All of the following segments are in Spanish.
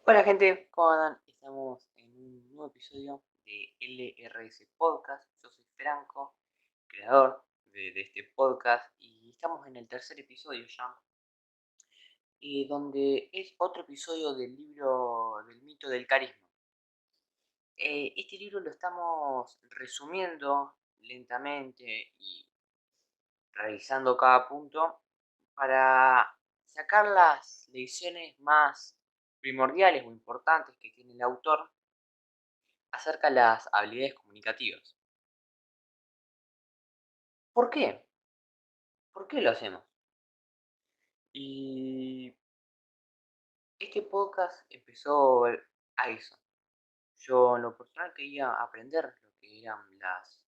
Hola gente, ¿cómo andan? Estamos en un nuevo episodio de LRS Podcast. Yo soy Franco, creador de este podcast, y estamos en el tercer episodio ya, donde es otro episodio del libro del mito del carisma. Este libro lo estamos resumiendo lentamente y revisando cada punto para sacar las lecciones más primordiales o importantes que tiene el autor acerca de las habilidades comunicativas. ¿Por qué? ¿Por qué lo hacemos? Y este podcast empezó a eso. Yo en lo personal quería aprender lo que eran las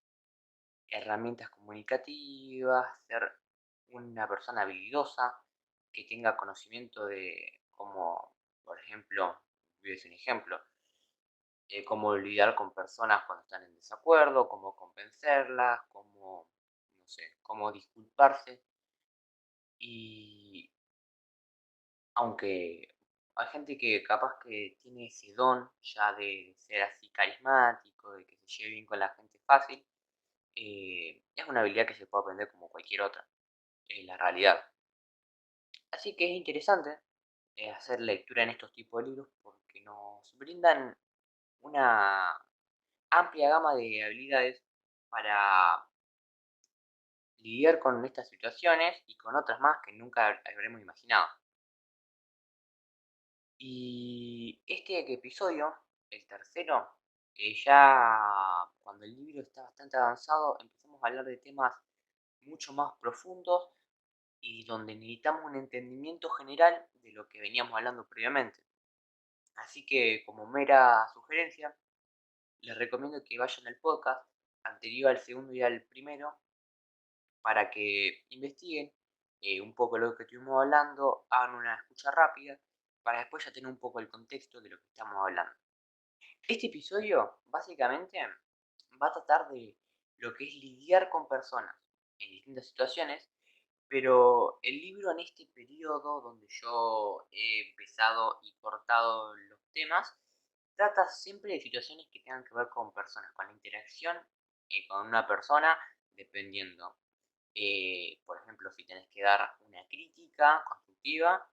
herramientas comunicativas, ser una persona habilidosa, que tenga conocimiento de cómo, por ejemplo, voy a decir un ejemplo, cómo lidiar con personas cuando están en desacuerdo, cómo convencerlas, cómo, no sé, cómo disculparse. Y aunque hay gente que capaz que tiene ese don ya de ser así carismático, de que se lleve bien con la gente fácil, es una habilidad que se puede aprender como cualquier otra, en la realidad. Así que es interesante hacer lectura en estos tipos de libros porque nos brindan una amplia gama de habilidades para lidiar con estas situaciones y con otras más que nunca habremos imaginado. Y este episodio, el tercero, ya cuando el libro está bastante avanzado, empezamos a hablar de temas mucho más profundos y donde necesitamos un entendimiento general de lo que veníamos hablando previamente. Así que, como mera sugerencia, les recomiendo que vayan al podcast anterior al segundo y al primero para que investiguen un poco lo que estuvimos hablando, hagan una escucha rápida para después ya tener un poco el contexto de lo que estamos hablando. Este episodio básicamente va a tratar de lo que es lidiar con personas en distintas situaciones, pero el libro en este periodo donde yo he empezado y cortado los temas, trata siempre de situaciones que tengan que ver con personas, con la interacción con una persona, dependiendo, por ejemplo, si tenés que dar una crítica constructiva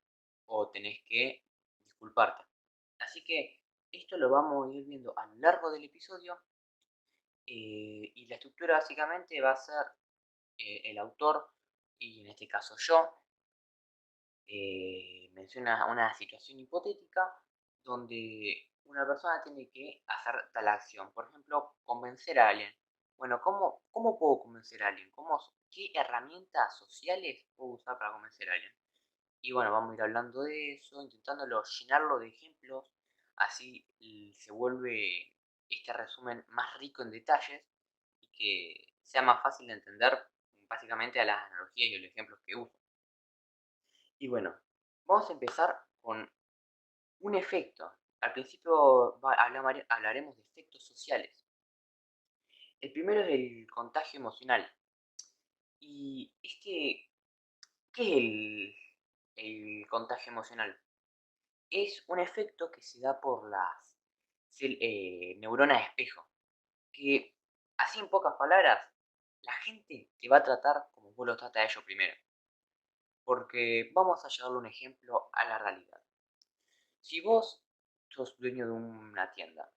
o tenés que disculparte. Así que esto lo vamos a ir viendo a lo largo del episodio, y la estructura básicamente va a ser el autor, y en este caso yo, menciona una situación hipotética donde una persona tiene que hacer tal acción. Por ejemplo, convencer a alguien. Bueno, ¿cómo puedo convencer a alguien? ¿Qué herramientas sociales puedo usar para convencer a alguien? Y bueno, vamos a ir hablando de eso, intentándolo llenarlo de ejemplos, así se vuelve este resumen más rico en detalles y que sea más fácil de entender básicamente a las analogías y los ejemplos que uso. Y bueno, vamos a empezar con un efecto. Al principio hablaremos de efectos sociales. El primero es el contagio emocional. Y es que, ¿qué es el contagio emocional? Es un efecto que se da por las neuronas de espejo, que así en pocas palabras, la gente te va a tratar como vos lo tratas a ellos primero. Porque vamos a llevarle un ejemplo a la realidad. Si vos sos dueño de una tienda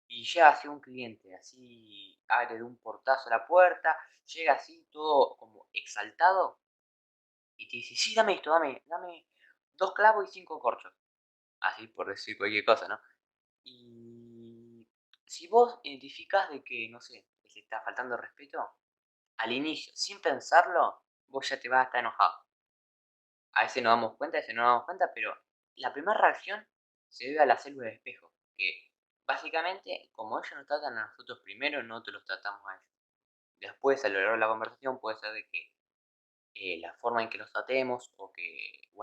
y llega así un cliente, así abre de un portazo la puerta, llega así todo como exaltado y te dice, sí, dame esto, dame 2 clavos y 5 corchos. Así por decir cualquier cosa, ¿no? Y si vos identificás de que, no sé, que se está faltando respeto, al inicio, sin pensarlo, vos ya te vas a estar enojado. A veces nos damos cuenta, a veces no nos damos cuenta, pero la primera reacción se debe a la célula de espejo, que básicamente, como ellos nos tratan a nosotros primero, nosotros los tratamos a ellos. Después, a lo largo de la conversación, puede ser de que la forma en que los tratemos o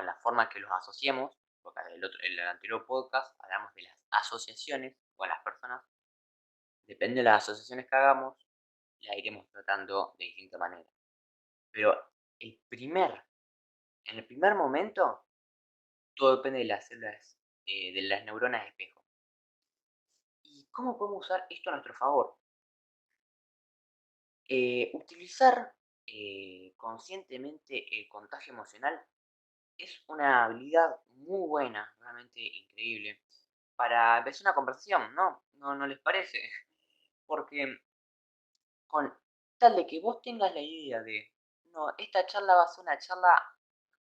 en la forma en que los asociemos, porque en el anterior podcast hablamos de las asociaciones o a las personas, depende de las asociaciones que hagamos, la iremos tratando de distinta manera. Pero el primer, en el primer momento, todo depende de las células de las neuronas espejo. ¿Y cómo podemos usar esto a nuestro favor? Utilizar conscientemente el contagio emocional es una habilidad muy buena, realmente increíble, para empezar una conversación, ¿no? ¿No les parece? Porque con tal de que vos tengas la idea de, no, esta charla va a ser una charla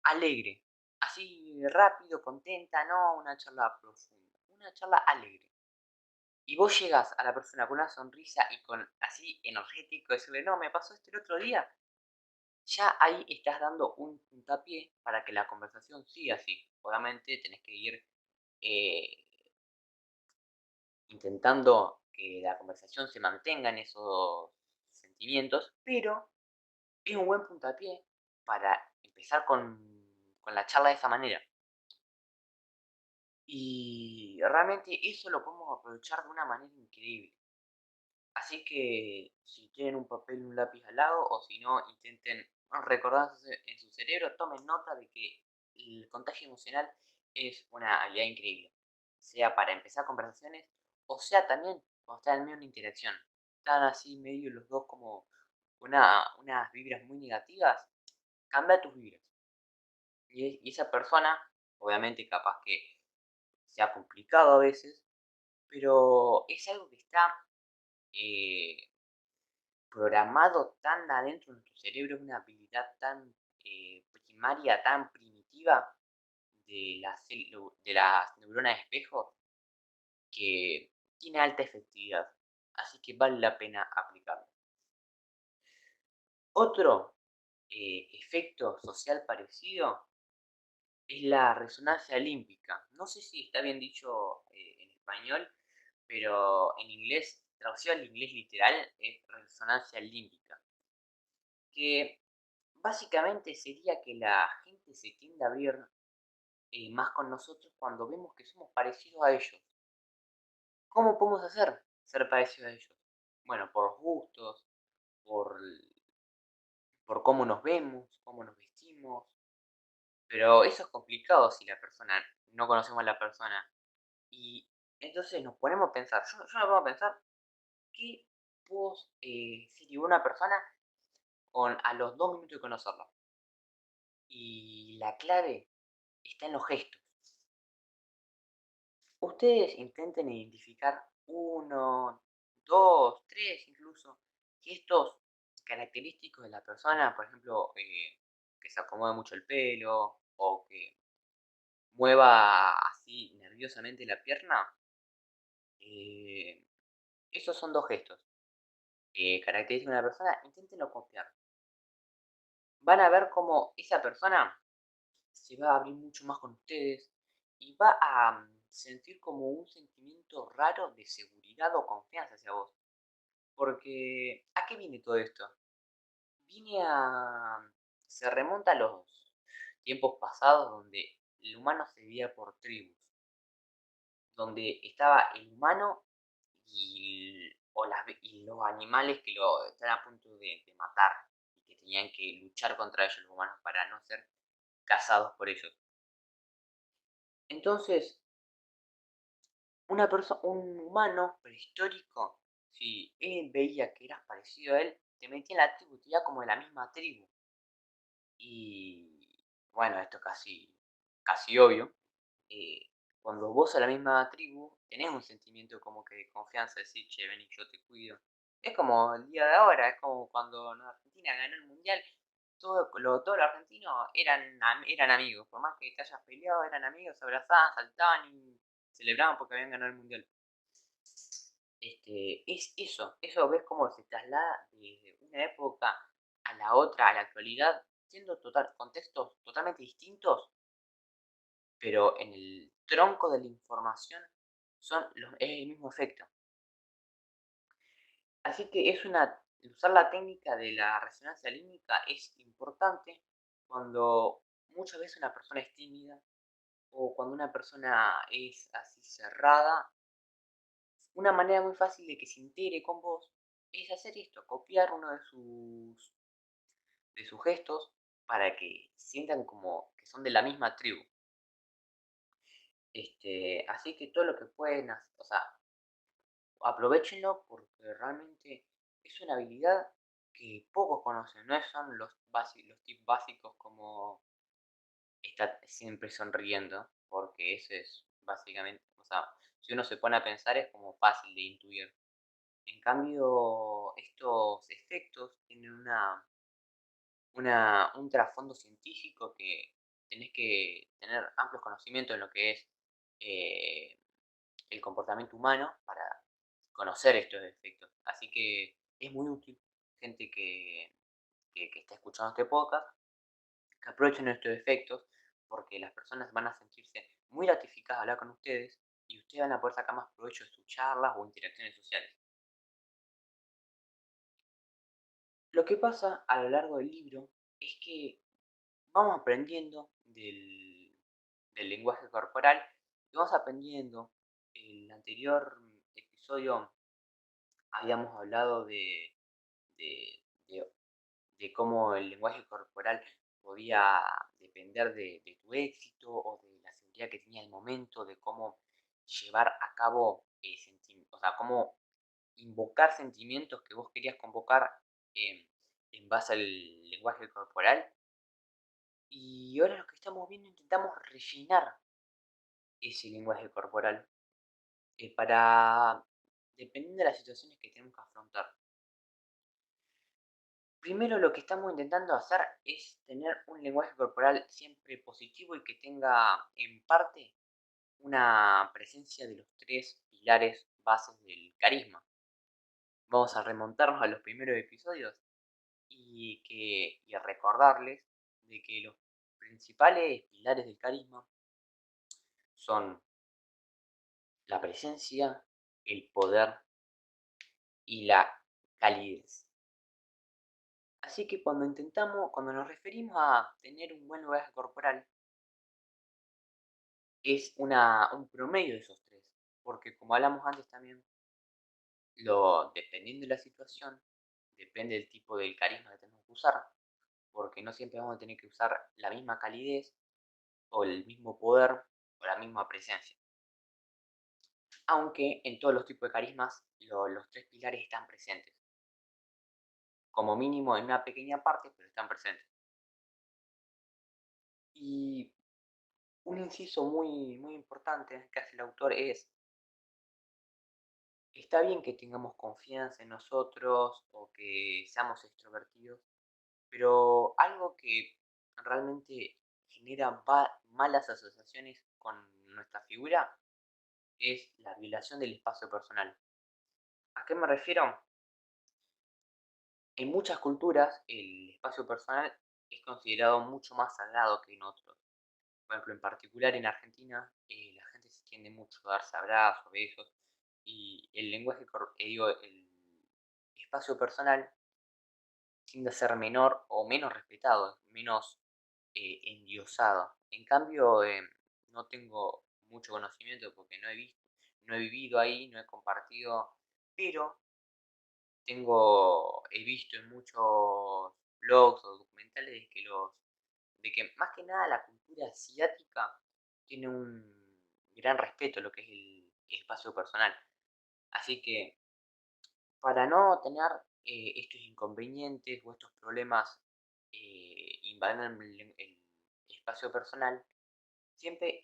alegre, así rápido, contenta, no una charla profunda, una charla alegre. Y vos llegas a la persona con una sonrisa y con así energético, decirle, no, me pasó esto el otro día, ya ahí estás dando un puntapié para que la conversación siga así. Obviamente tenés que ir eh, intentando que la conversación se mantenga en esos sentimientos, pero es un buen puntapié para empezar con la charla de esa manera. Y realmente eso lo podemos aprovechar de una manera increíble. Así que si tienen un papel y un lápiz al lado, o si no, intenten recordarse en su cerebro, tomen nota de que el contagio emocional es una habilidad increíble. Sea para empezar conversaciones, o sea también cuando están en medio de una interacción. Están así medio los dos como unas vibras muy negativas, cambia tus vibras. Y esa persona, obviamente capaz que sea complicado a veces, pero es algo que está eh, programado tan adentro de nuestro cerebro, es una habilidad tan primaria, tan primitiva de las neuronas de espejo que tiene alta efectividad. Así que vale la pena aplicarlo. Otro efecto social parecido es la resonancia límbica. No sé si está bien dicho en español, pero en inglés, traducido al inglés literal, es resonancia límbica. Que básicamente sería que la gente se tiende a abrir más con nosotros cuando vemos que somos parecidos a ellos. ¿Cómo podemos hacer ser parecidos a ellos? Bueno, por gustos, por, por cómo nos vemos, cómo nos vestimos. Pero eso es complicado si la persona, no conocemos a la persona. Y entonces nos ponemos a pensar, yo me pongo a pensar, ¿qué puedo ser una persona a los 2 minutos de conocerla? Y la clave está en los gestos. Ustedes intenten identificar uno, dos, tres incluso, gestos característicos de la persona, por ejemplo, que se acomode mucho el pelo o que mueva así nerviosamente la pierna. eh, Esos son dos gestos característicos de una persona, inténtenlo copiar. Van a ver cómo esa persona se va a abrir mucho más con ustedes y va a sentir como un sentimiento raro de seguridad o confianza hacia vos. Porque, ¿a qué viene todo esto? Viene a... Se remonta a los tiempos pasados donde el humano se vivía por tribus, donde estaba el humano y los animales que lo están a punto de matar y que tenían que luchar contra ellos los humanos para no ser cazados por ellos. Entonces, un humano prehistórico, si él veía que eras parecido a él, te metía en la tribu, te iba como de la misma tribu. Y bueno, esto es casi obvio. eh, Cuando vos a la misma tribu tenés un sentimiento como que de confianza, de decir, che, ven y yo te cuido. Es como el día de ahora, es como cuando Argentina ganó el mundial, todos los argentinos eran amigos, por más que te hayas peleado, eran amigos, se abrazaban, saltaban y celebraban porque habían ganado el mundial. Es eso ves cómo se traslada de una época a la otra, a la actualidad, siendo contextos totalmente distintos, pero en el tronco de la información es el mismo efecto. Así que usar la técnica de la resonancia límbica es importante cuando muchas veces una persona es tímida o cuando una persona es así cerrada. Una manera muy fácil de que se integre con vos es hacer esto, copiar uno de sus gestos para que sientan como que son de la misma tribu. Así que todo lo que pueden, o sea, aprovéchenlo porque realmente es una habilidad que pocos conocen, no son los tips básicos como estar siempre sonriendo, porque eso es básicamente, o sea, si uno se pone a pensar es como fácil de intuir. En cambio, estos efectos tienen un trasfondo científico que tenés que tener amplios conocimientos en lo que es eh, el comportamiento humano para conocer estos efectos. Así que es muy útil, gente que está escuchando este podcast, que aprovechen estos efectos, porque las personas van a sentirse muy gratificadas al hablar con ustedes y ustedes van a poder sacar más provecho de sus charlas o interacciones sociales. Lo que pasa a lo largo del libro es que vamos aprendiendo del lenguaje corporal y vamos aprendiendo. El anterior episodio habíamos hablado de, de- de cómo el lenguaje corporal podía depender de tu éxito o de la seguridad que tenías en el momento, de cómo llevar a cabo, o sea, cómo invocar sentimientos que vos querías convocar em, en base al lenguaje corporal. Y ahora lo que estamos viendo, intentamos rellenar ese lenguaje corporal para, dependiendo de las situaciones que tenemos que afrontar. Primero lo que estamos intentando hacer es tener un lenguaje corporal siempre positivo y que tenga en parte una presencia de los tres pilares bases del carisma. Vamos a remontarnos a los primeros episodios y recordarles de que los principales pilares del carisma son la presencia, el poder y la calidez. Así que cuando nos referimos a tener un buen lenguaje corporal, es un promedio de esos tres. Porque como hablamos antes también, dependiendo de la situación, depende del tipo del carisma que tenemos que usar, porque no siempre vamos a tener que usar la misma calidez o el mismo poder o la misma presencia. Aunque en todos los tipos de carismas los tres pilares están presentes. Como mínimo en una pequeña parte, pero están presentes. Y un inciso muy importante que hace el autor es, está bien que tengamos confianza en nosotros o que seamos extrovertidos, pero algo que realmente genera malas asociaciones con nuestra figura es la violación del espacio personal. ¿A qué me refiero? En muchas culturas el espacio personal es considerado mucho más sagrado que en otros. Por ejemplo, en particular en Argentina, la gente se tiende mucho a darse abrazos, besos, y el espacio personal tiende a ser menor o menos respetado, menos endiosado. En cambio, no tengo mucho conocimiento porque no he vivido ahí, no he compartido, pero he visto en muchos blogs o documentales de que más que nada la cultura asiática tiene un gran respeto a lo que es el espacio personal. Así que para no tener estos inconvenientes o estos problemas invadiendo el espacio personal, siempre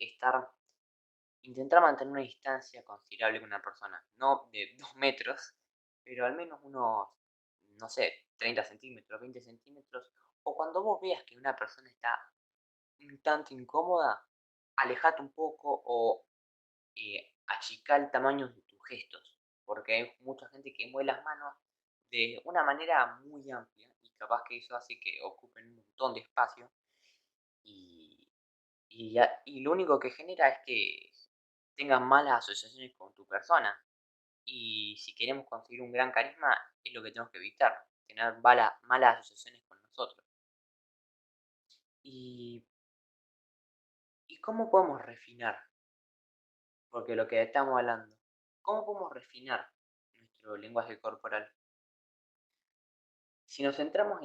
intentar mantener una distancia considerable con una persona, no de 2 metros, pero al menos unos, no sé, 30 centímetros, 20 centímetros, o cuando vos veas que una persona está un tanto incómoda, alejate un poco o achica el tamaño de tus gestos, porque hay mucha gente que mueve las manos de una manera muy amplia y capaz que eso hace que ocupen un montón de espacio y, y lo único que genera es que tengas malas asociaciones con tu persona. Y si queremos conseguir un gran carisma, es lo que tenemos que evitar, tener malas asociaciones con nosotros. ¿Y, y cómo podemos refinar? Porque lo que estamos hablando, ¿cómo podemos refinar nuestro lenguaje corporal? Si nos centramos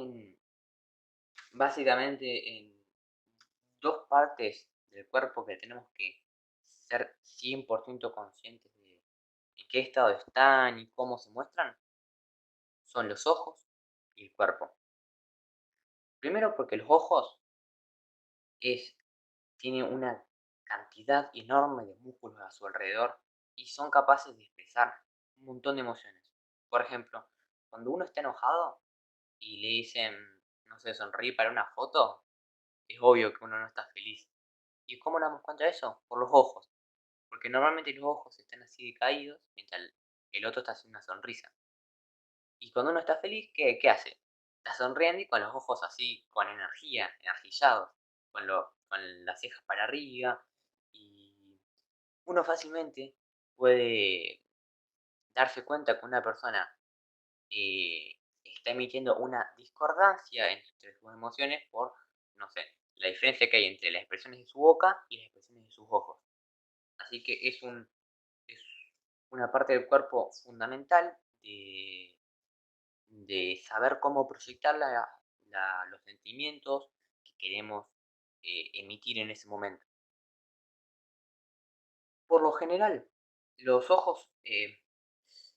básicamente en dos partes del cuerpo que tenemos que ser 100% conscientes de en qué estado están y cómo se muestran son los ojos y el cuerpo. Primero porque los ojos es, tienen una cantidad enorme de músculos a su alrededor y son capaces de expresar un montón de emociones. Por ejemplo, cuando uno está enojado y le dicen, no sé, sonreír para una foto, es obvio que uno no está feliz. ¿Y cómo nos damos cuenta de eso? Por los ojos. Porque normalmente los ojos están así decaídos mientras el otro está haciendo una sonrisa. Y cuando uno está feliz, ¿qué hace? Está sonriendo y con los ojos así, con energía, energizados, con las cejas para arriba. Y uno fácilmente puede darse cuenta que una persona está emitiendo una discordancia entre sus emociones por, no sé, la diferencia que hay entre las expresiones de su boca y las expresiones de sus ojos. Así que es una parte del cuerpo fundamental de saber cómo proyectar los sentimientos que queremos emitir en ese momento. Por lo general, los ojos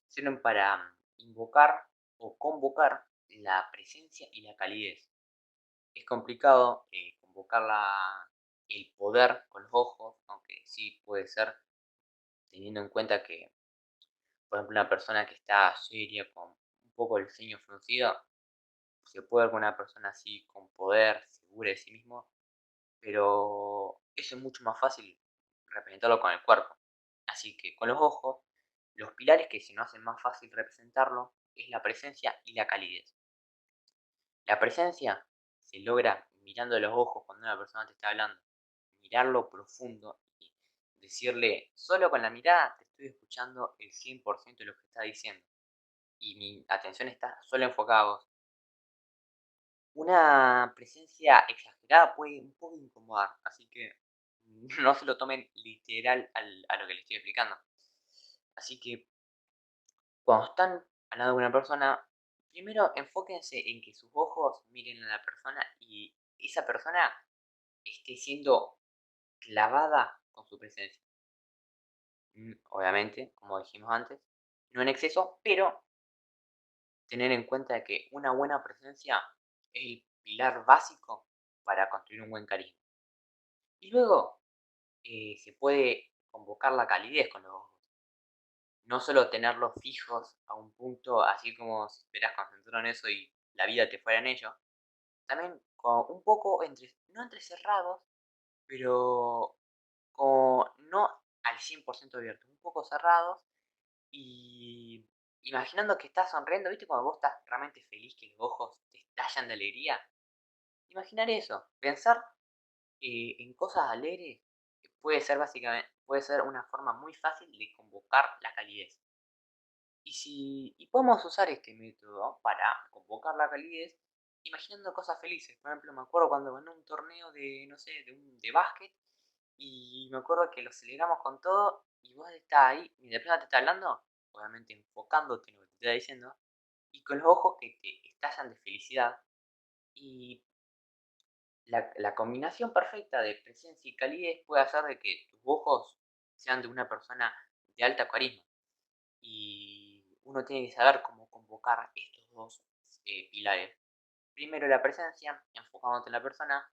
sirven para invocar o convocar la presencia y la calidez. Es complicado convocar el poder con los ojos, aunque sí puede ser teniendo en cuenta que, por ejemplo, una persona que está seria, con un poco el ceño fruncido, se puede ver con una persona así con poder, segura de sí mismo, pero eso es mucho más fácil representarlo con el cuerpo. Así que con los ojos, los pilares que se nos hacen más fácil representarlo es la presencia y la calidez. La presencia se logra mirando a los ojos cuando una persona te está hablando, mirarlo profundo y decirle, solo con la mirada te estoy escuchando el 100% de lo que está diciendo y mi atención está solo enfocada a vos. Una presencia exagerada puede un poco incomodar, así que no se lo tomen literal a lo que les estoy explicando. Así que cuando están hablando con una persona, primero enfóquense en que sus ojos miren a la persona y esa persona esté siendo clavada con su presencia. Obviamente, como dijimos antes, no en exceso, pero tener en cuenta que una buena presencia es el pilar básico para construir un buen carisma. Y luego se puede convocar la calidez con los ojos. No solo tenerlos fijos a un punto, así como si esperás concentrado en eso y la vida te fuera en ello. También con un poco no entrecerrados, pero no al 100% abiertos, un poco cerrados y imaginando que estás sonriendo, ¿viste? Cuando vos estás realmente feliz, que los ojos te estallan de alegría. Imaginar eso, pensar en cosas alegres puede ser una forma muy fácil de convocar la calidez. Y podemos usar este método para convocar la calidez imaginando cosas felices. Por ejemplo, me acuerdo cuando gané un torneo de, no sé, de básquet y me acuerdo que lo celebramos con todo y vos estás ahí, y la persona te está hablando, obviamente enfocándote en lo que te está diciendo, y con los ojos que te estallan de felicidad. Y la combinación perfecta de presencia y calidez puede hacer de que tus ojos sean de una persona de alta carisma. Y uno tiene que saber cómo convocar estos dos pilares. Primero, la presencia, enfocándote en la persona.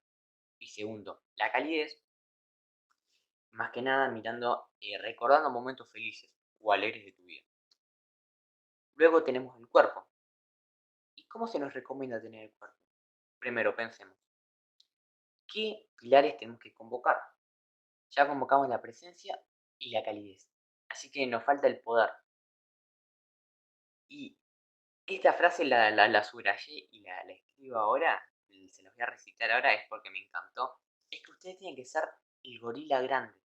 Y segundo, la calidez, más que nada mirando, recordando momentos felices o alegres de tu vida. Luego tenemos el cuerpo. ¿Y cómo se nos recomienda tener el cuerpo? Primero, pensemos, ¿qué pilares tenemos que convocar? Ya convocamos la presencia y la calidez. Así que nos falta el poder. Y esta frase la subrayé y la escribo ahora, y se los voy a recitar ahora, es porque me encantó. Es que ustedes tienen que ser el gorila grande.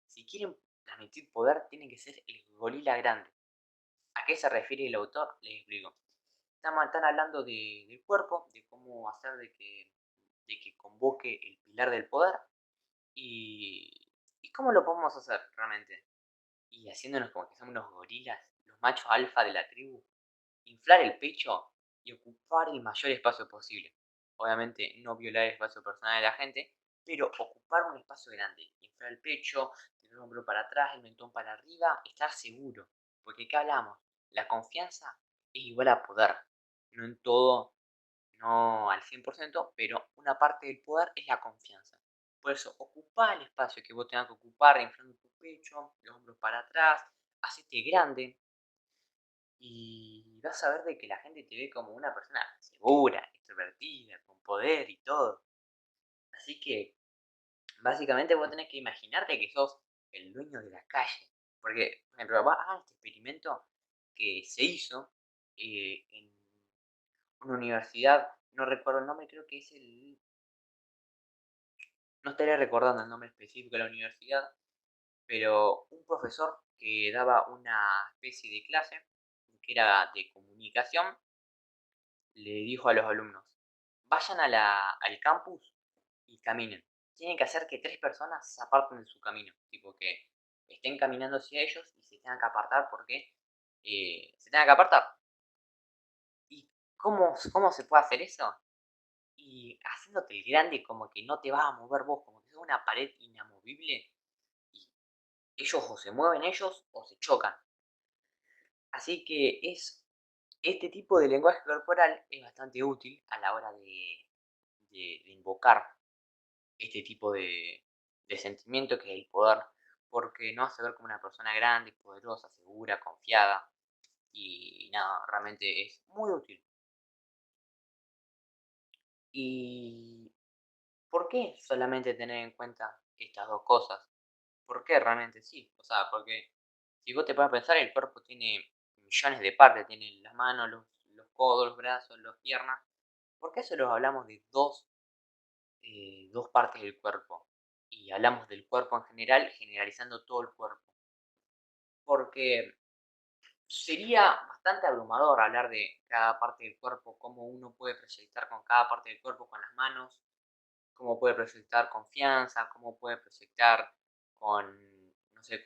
Si quieren transmitir poder, tienen que ser el gorila grande. ¿A qué se refiere el autor? Les explico. Están hablando del cuerpo, de cómo hacer de que convoque el pilar del poder. Y cómo lo podemos hacer realmente. Y haciéndonos como que somos unos gorilas, los machos alfa de la tribu, inflar el pecho y ocupar el mayor espacio posible. Obviamente no violar el espacio personal de la gente, pero ocupar un espacio grande. Inflar el pecho, el hombro para atrás, el mentón para arriba, estar seguro. Porque ¿qué hablamos? La confianza es igual a poder. No en todo, no al 100%, pero una parte del poder es la confianza. Por eso, ocupa el espacio que vos tengas que ocupar, inflando tu pecho, los hombros para atrás, hacete grande y vas a ver de que la gente te ve como una persona segura, extrovertida, con poder y todo. Así que, básicamente, vos tenés que imaginarte que sos el dueño de la calle. Porque, por ejemplo, hagan este experimento que se hizo en una universidad, no recuerdo el nombre, creo que es el... No estaré recordando el nombre específico de la universidad, pero un profesor que daba una especie de clase, que era de comunicación, le dijo a los alumnos, vayan al campus y caminen. Tienen que hacer que 3 personas se aparten de su camino, tipo que estén caminando hacia ellos y se tengan que apartar porque se tengan que apartar. ¿Y cómo se puede hacer eso? Y haciéndote el grande como que no te vas a mover vos, como que sos una pared inamovible y ellos o se mueven ellos o se chocan. Así que este tipo de lenguaje corporal es bastante útil a la hora de invocar este tipo de sentimiento que es el poder, porque nos hace ver como una persona grande, poderosa, segura, confiada y nada, realmente es muy útil. ¿Y por qué solamente tener en cuenta estas dos cosas? ¿Por qué realmente sí? O sea, porque si vos te pones a pensar, el cuerpo tiene millones de partes, tiene las manos, los codos, los brazos, las piernas. ¿Por qué solo hablamos de dos partes del cuerpo? Y hablamos del cuerpo en general, generalizando todo el cuerpo. Porque sería bastante abrumador hablar de cada parte del cuerpo, cómo uno puede proyectar con cada parte del cuerpo con las manos, cómo puede proyectar confianza, cómo puede proyectar con, no sé,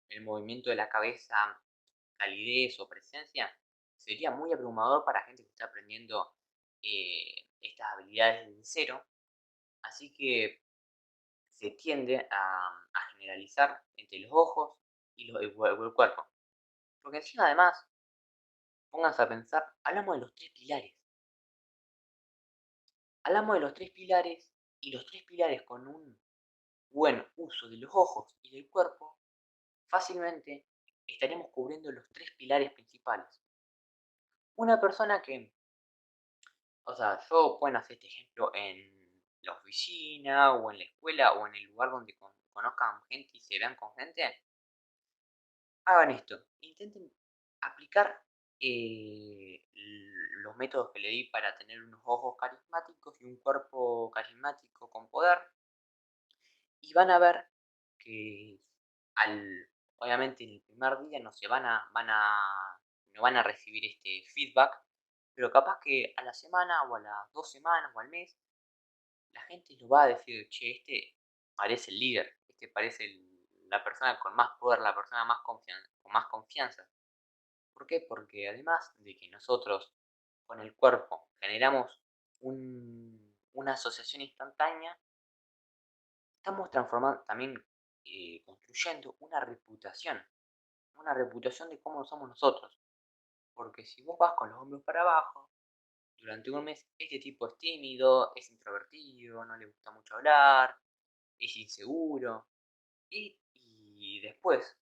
el movimiento de la cabeza, calidez o presencia. Sería muy abrumador para gente que está aprendiendo estas habilidades desde cero. Así que se tiende a generalizar entre los ojos y el cuerpo. Porque encima además, pónganse a pensar, hablamos de los 3 pilares. Hablamos de los 3 pilares y los 3 pilares con un buen uso de los ojos y del cuerpo, fácilmente estaremos cubriendo los 3 pilares principales. Una persona que, o sea, yo pueden hacer este ejemplo en la oficina o en la escuela o en el lugar donde conozcan gente y se vean con gente, hagan esto, intenten aplicar los métodos que le di para tener unos ojos carismáticos y un cuerpo carismático con poder y van a ver que obviamente en el primer día no se no van a recibir este feedback, pero capaz que a la semana o a las 2 semanas o al mes, la gente lo va a decir, che, este parece el líder, este parece la persona con más poder, la persona con más confianza. ¿Por qué? Porque además de que nosotros con el cuerpo generamos una asociación instantánea, estamos transformando también, construyendo una reputación de cómo somos nosotros. Porque si vos vas con los hombros para abajo, durante un mes, este tipo es tímido, es introvertido, no le gusta mucho hablar, es inseguro. Y después,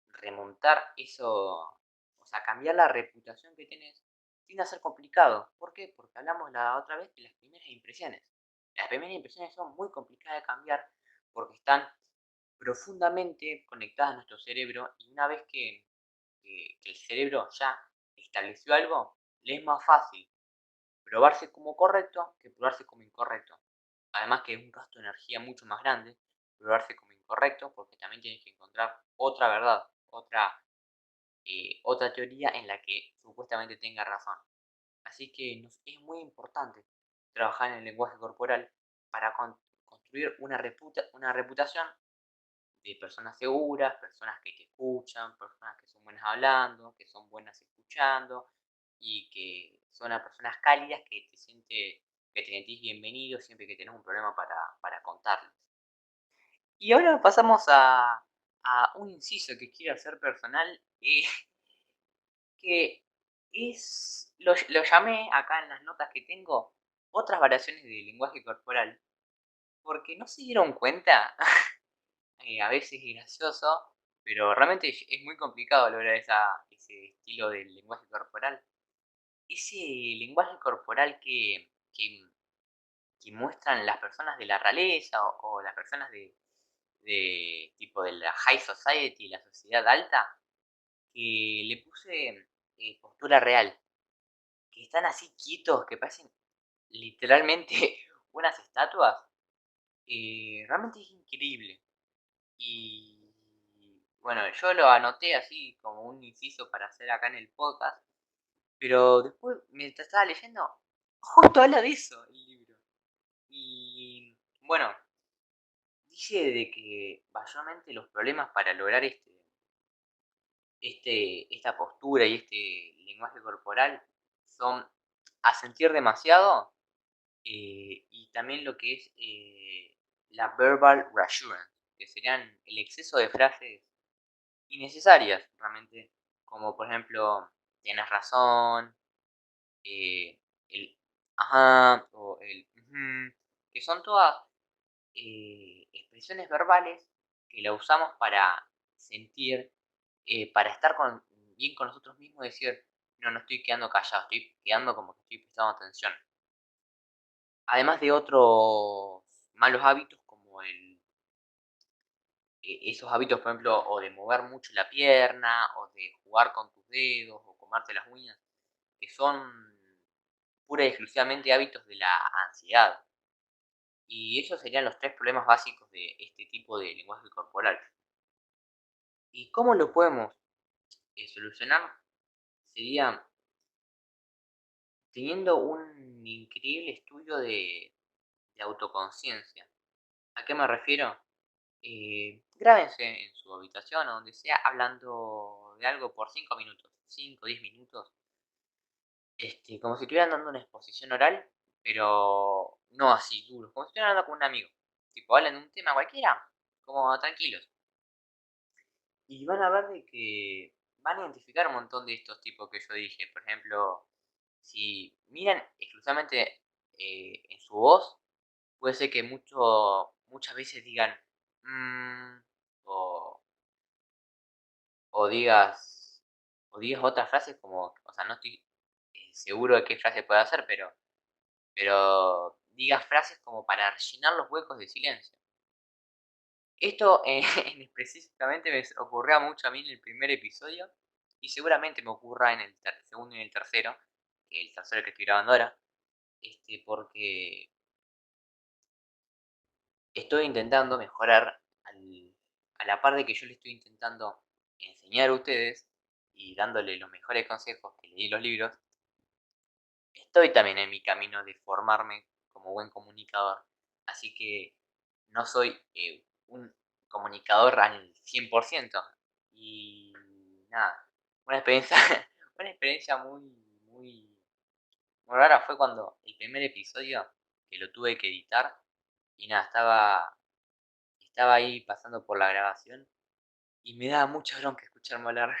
remontar eso, o sea, cambiar la reputación que tenés, tiende a ser complicado. ¿Por qué? Porque hablamos la otra vez de las primeras impresiones. Las primeras impresiones son muy complicadas de cambiar porque están profundamente conectadas a nuestro cerebro y una vez que el cerebro ya estableció algo, le es más fácil probarse como correcto que probarse como incorrecto. Además que es un gasto de energía mucho más grande probarse como incorrecto porque también tienes que encontrar otra verdad, otra teoría en la que supuestamente tenga razón. Así que es muy importante trabajar en el lenguaje corporal para construir una reputación de personas seguras, personas que te escuchan, personas que son buenas hablando, que son buenas escuchando y que son las personas cálidas que te sentís bienvenido siempre que tenés un problema para contarles. Y ahora pasamos a un inciso que quiero hacer personal, que lo llamé acá en las notas que tengo otras variaciones de lenguaje corporal, porque no se dieron cuenta, a veces es gracioso, pero realmente es muy complicado lograr ese estilo del lenguaje corporal. Ese lenguaje corporal que muestran las personas de la realeza o las personas de tipo de la high society, la sociedad alta, que le puse postura real, que están así quietos, que parecen literalmente unas estatuas. Realmente es increíble. Y bueno, yo lo anoté así como un inciso para hacer acá en el podcast, pero después mientras estaba leyendo, justo habla de eso el libro. Y bueno, dice de que mayormente los problemas para lograr esta postura y este lenguaje corporal son asentir demasiado y también lo que es la verbal reassurance, que serían el exceso de frases innecesarias, realmente, como por ejemplo, tienes razón, el ajá o el ujú, que son todas expresiones verbales que la usamos para sentir, para estar bien con nosotros mismos y decir, no, no estoy quedando callado, estoy quedando como que estoy prestando atención. Además de otros malos hábitos como esos hábitos, por ejemplo, o de mover mucho la pierna, o de jugar con tus dedos, o comerte las uñas, que son pura y exclusivamente hábitos de la ansiedad. Y esos serían los tres problemas básicos de este tipo de lenguaje corporal. ¿Y cómo lo podemos solucionar? Sería teniendo un increíble estudio de autoconciencia. ¿A qué me refiero? Grábense en su habitación o donde sea hablando de algo por 5 minutos, 5 o 10 minutos, como si estuvieran dando una exposición oral, pero no así duro, como si estuvieran hablando con un amigo. Tipo, hablan de un tema cualquiera, como tranquilos. Y van a ver de que van a identificar un montón de estos tipos que yo dije. Por ejemplo, si miran exclusivamente en su voz, puede ser que muchas veces digan "mm", o, o digas o digas otras frases como, o sea, no estoy seguro de qué frase puede hacer, pero digas frases como para rellenar los huecos de silencio. Esto en específicamente me ocurría mucho a mí en el primer episodio y seguramente me ocurra en el segundo y en el tercero, que el tercero que estoy grabando ahora, porque estoy intentando mejorar a la par de que yo le estoy intentando enseñar a ustedes y dándole los mejores consejos que leí en los libros, estoy también en mi camino de formarme como buen comunicador. Así que no soy un comunicador al 100%. Y nada, una experiencia, una experiencia muy rara fue cuando el primer episodio que lo tuve que editar y nada, estaba ahí pasando por la grabación y me daba mucha bronca escucharme hablar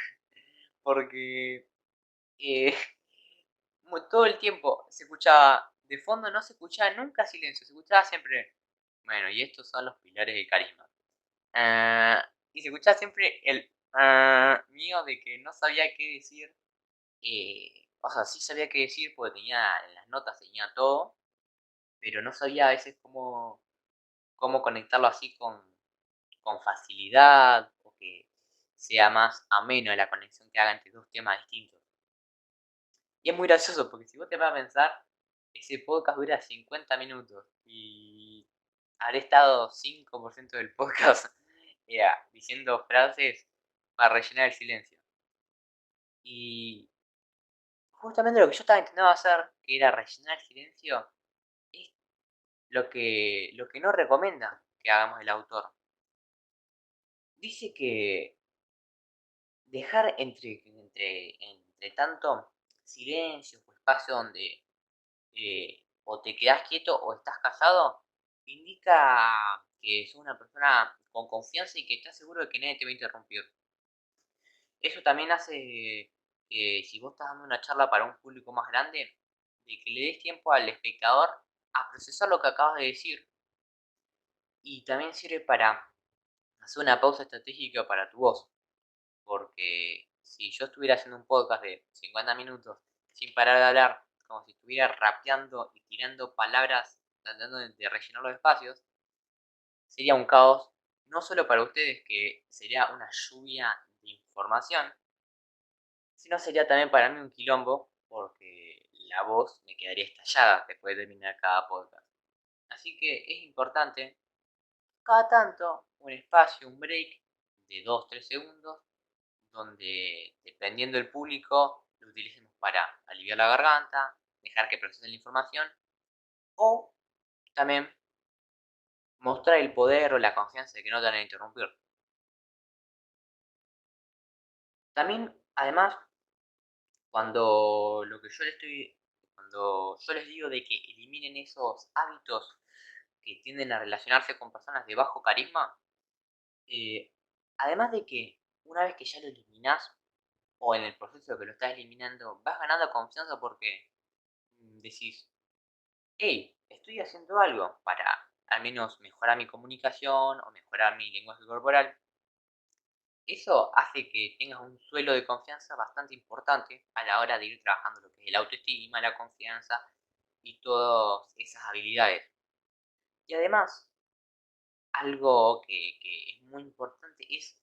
porque eh, todo el tiempo se escuchaba, de fondo no se escuchaba nunca silencio, se escuchaba siempre, bueno, y estos son los pilares de carisma. Y se escuchaba siempre el mío de que no sabía qué decir. O sea, sí sabía qué decir porque tenía en las notas, tenía todo, pero no sabía a veces cómo conectarlo así con facilidad o que sea más ameno la conexión que haga entre dos temas distintos. Y es muy gracioso porque si vos te vas a pensar, ese podcast dura 50 minutos y habré estado 5% del podcast diciendo frases para rellenar el silencio. Y justamente lo que yo estaba intentando hacer, que era rellenar el silencio, es lo que no recomienda que hagamos el autor. Dice que dejar entre tanto silencio o espacio donde o te quedas quieto o estás callado, indica que sos una persona con confianza y que estás seguro de que nadie te va a interrumpir. Eso también hace que si vos estás dando una charla para un público más grande, de que le des tiempo al espectador a procesar lo que acabas de decir. Y también sirve para hacer una pausa estratégica para tu voz. Porque si yo estuviera haciendo un podcast de 50 minutos sin parar de hablar, como si estuviera rapeando y tirando palabras, tratando de rellenar los espacios, sería un caos, no solo para ustedes, que sería una lluvia de información, sino sería también para mí un quilombo, porque la voz me quedaría estallada después de terminar cada podcast. Así que es importante, cada tanto, un espacio, un break de 2 3 segundos, donde dependiendo del público lo utilicemos para aliviar la garganta, dejar que procesen la información o también mostrar el poder o la confianza de que no te van a interrumpir. También, además, Cuando lo que yo le estoy cuando yo les digo de que eliminen esos hábitos que tienden a relacionarse con personas de bajo carisma, eh, además de que una vez que ya lo eliminás, o en el proceso de que lo estás eliminando, vas ganando confianza porque decís, hey, estoy haciendo algo para al menos mejorar mi comunicación o mejorar mi lenguaje corporal. Eso hace que tengas un suelo de confianza bastante importante a la hora de ir trabajando lo que es el autoestima, la confianza y todas esas habilidades. Y además, algo que es muy importante es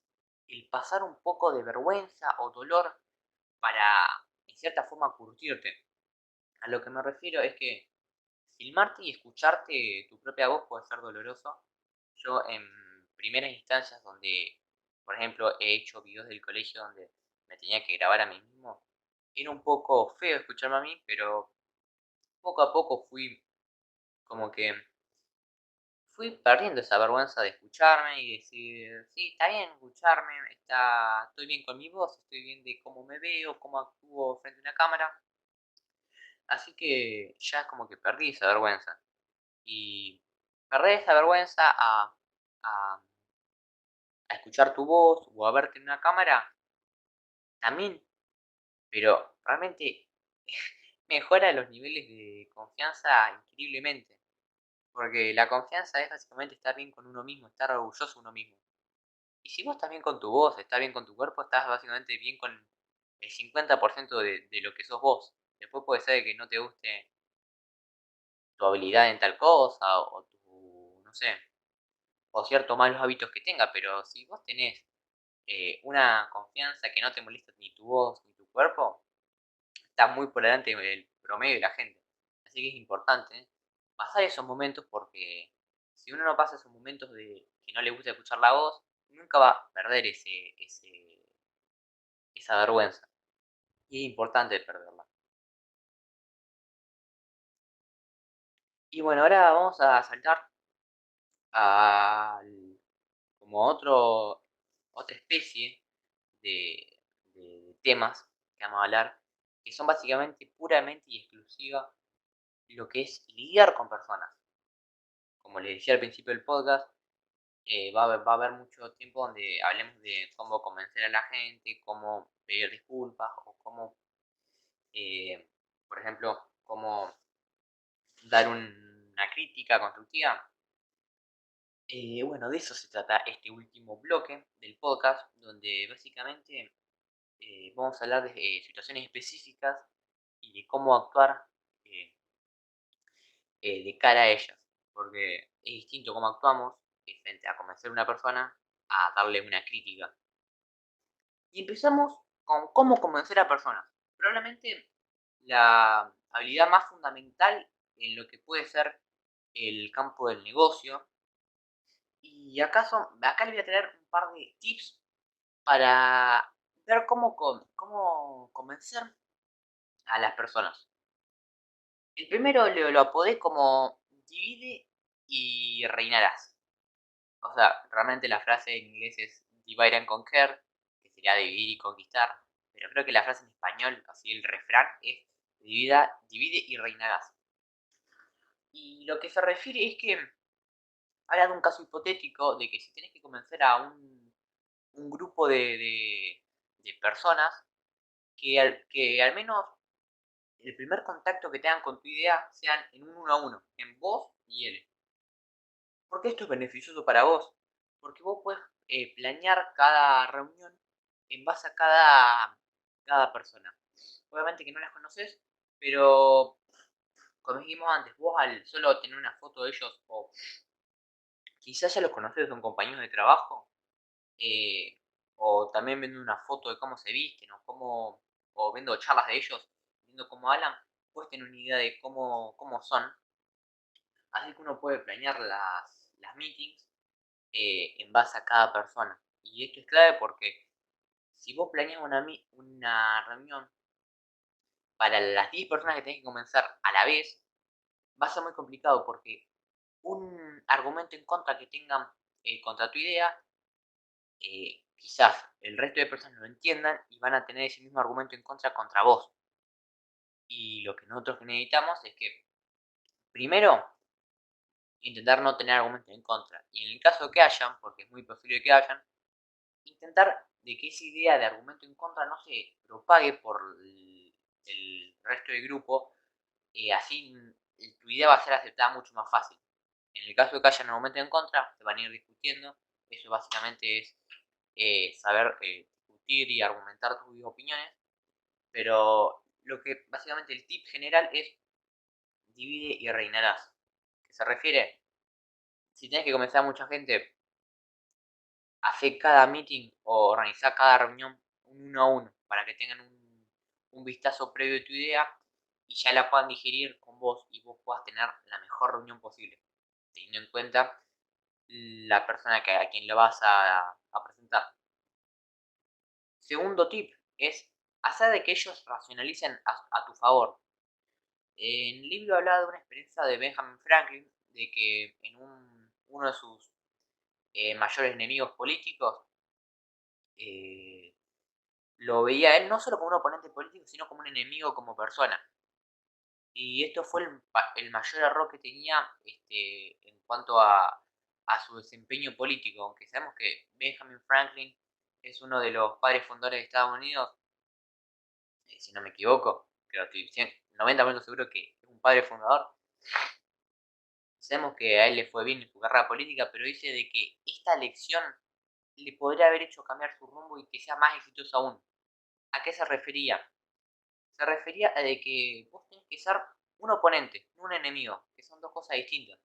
el pasar un poco de vergüenza o dolor para, en cierta forma, curtirte. A lo que me refiero es que filmarte y escucharte tu propia voz puede ser doloroso. Yo en primeras instancias donde, por ejemplo, he hecho videos del colegio donde me tenía que grabar a mí mismo, era un poco feo escucharme a mí, pero poco a poco fui como que fui perdiendo esa vergüenza de escucharme y decir, sí, está bien escucharme, estoy bien con mi voz, estoy bien de cómo me veo, cómo actúo frente a una cámara. Así que ya es como que perdí esa vergüenza. Y perder esa vergüenza a, a escuchar tu voz o a verte en una cámara, también, pero realmente mejora los niveles de confianza increíblemente. Porque la confianza es básicamente estar bien con uno mismo, estar orgulloso de uno mismo. Y si vos estás bien con tu voz, estás bien con tu cuerpo, estás básicamente bien con el 50% de lo que sos vos. Después puede ser que no te guste tu habilidad en tal cosa o tu, no sé, o ciertos malos hábitos que tenga, pero si vos tenés una confianza que no te molesta ni tu voz ni tu cuerpo, está muy por delante del promedio de la gente. Así que es importante pasar esos momentos porque si uno no pasa esos momentos de que no le gusta escuchar la voz, nunca va a perder esa vergüenza. Y es importante perderla. Y bueno, ahora vamos a saltar al como otra especie de temas que vamos a hablar, que son básicamente puramente y exclusiva lo que es lidiar con personas. Como les decía al principio del podcast, va a haber mucho tiempo donde hablemos de cómo convencer a la gente, cómo pedir disculpas o cómo, eh, por ejemplo, cómo dar una crítica constructiva. Bueno, de eso se trata este último bloque del podcast, donde básicamente vamos a hablar de situaciones específicas y de cómo actuar eh, de cara a ellas. Porque es distinto cómo actuamos frente a convencer a una persona a darle una crítica. Y empezamos con cómo convencer a personas. Probablemente la habilidad más fundamental en lo que puede ser el campo del negocio. Y acá les voy a traer un par de tips para ver cómo convencer a las personas. El primero lo apodé como divide y reinarás. O sea, realmente la frase en inglés es divide and conquer, que sería dividir y conquistar. Pero creo que la frase en español, así el refrán, es divide y reinarás. Y lo que se refiere es que habla de un caso hipotético de que si tenés que convencer a un grupo de personas que al menos el primer contacto que tengan con tu idea sean en un uno a uno, en vos y él. ¿Por qué esto es beneficioso para vos? Porque vos puedes planear cada reunión en base a cada persona. Obviamente que no las conoces, pero como dijimos antes, vos al solo tener una foto de ellos, o quizás ya los conoces, son compañeros de trabajo, eh, o también viendo una foto de cómo se visten, o viendo charlas de ellos, viendo cómo hablan, puedes tener una idea de cómo son. Así que uno puede planear las meetings en base a cada persona. Y esto es clave porque si vos planeas una reunión para las 10 personas que tenés que comenzar a la vez, va a ser muy complicado porque un argumento en contra que tengan contra tu idea, quizás el resto de personas lo entiendan y van a tener ese mismo argumento en contra vos. Y lo que nosotros necesitamos es que, primero, intentar no tener argumentos en contra. Y en el caso que hayan, porque es muy posible que hayan, intentar de que esa idea de argumento en contra no se propague por el resto del grupo, así tu idea va a ser aceptada mucho más fácil. En el caso de que haya un argumento en contra, se van a ir discutiendo. Eso básicamente es saber discutir y argumentar tus opiniones. Pero lo que básicamente el tip general es divide y reinarás. ¿Qué se refiere? Si tienes que convencer a mucha gente, hacer cada meeting o organizar cada reunión uno a uno para que tengan un vistazo previo de tu idea y ya la puedan digerir con vos y vos puedas tener la mejor reunión posible, teniendo en cuenta la persona a quien lo vas a presentar. Segundo tip es hacer de que ellos racionalicen a tu favor. En el libro hablaba de una experiencia de Benjamin Franklin, de que en uno de sus mayores enemigos políticos, eh, lo veía él no solo como un oponente político, sino como un enemigo como persona. Y esto fue el mayor error que tenía en cuanto a su desempeño político, aunque sabemos que Benjamin Franklin es uno de los padres fundadores de Estados Unidos, si no me equivoco, creo que estoy 90% seguro que es un padre fundador. Sabemos que a él le fue bien en su carrera política, pero dice de que esta elección le podría haber hecho cambiar su rumbo y que sea más exitoso aún. ¿A qué se refería? Se refería a de que vos tenés que ser un oponente, no un enemigo, que son dos cosas distintas.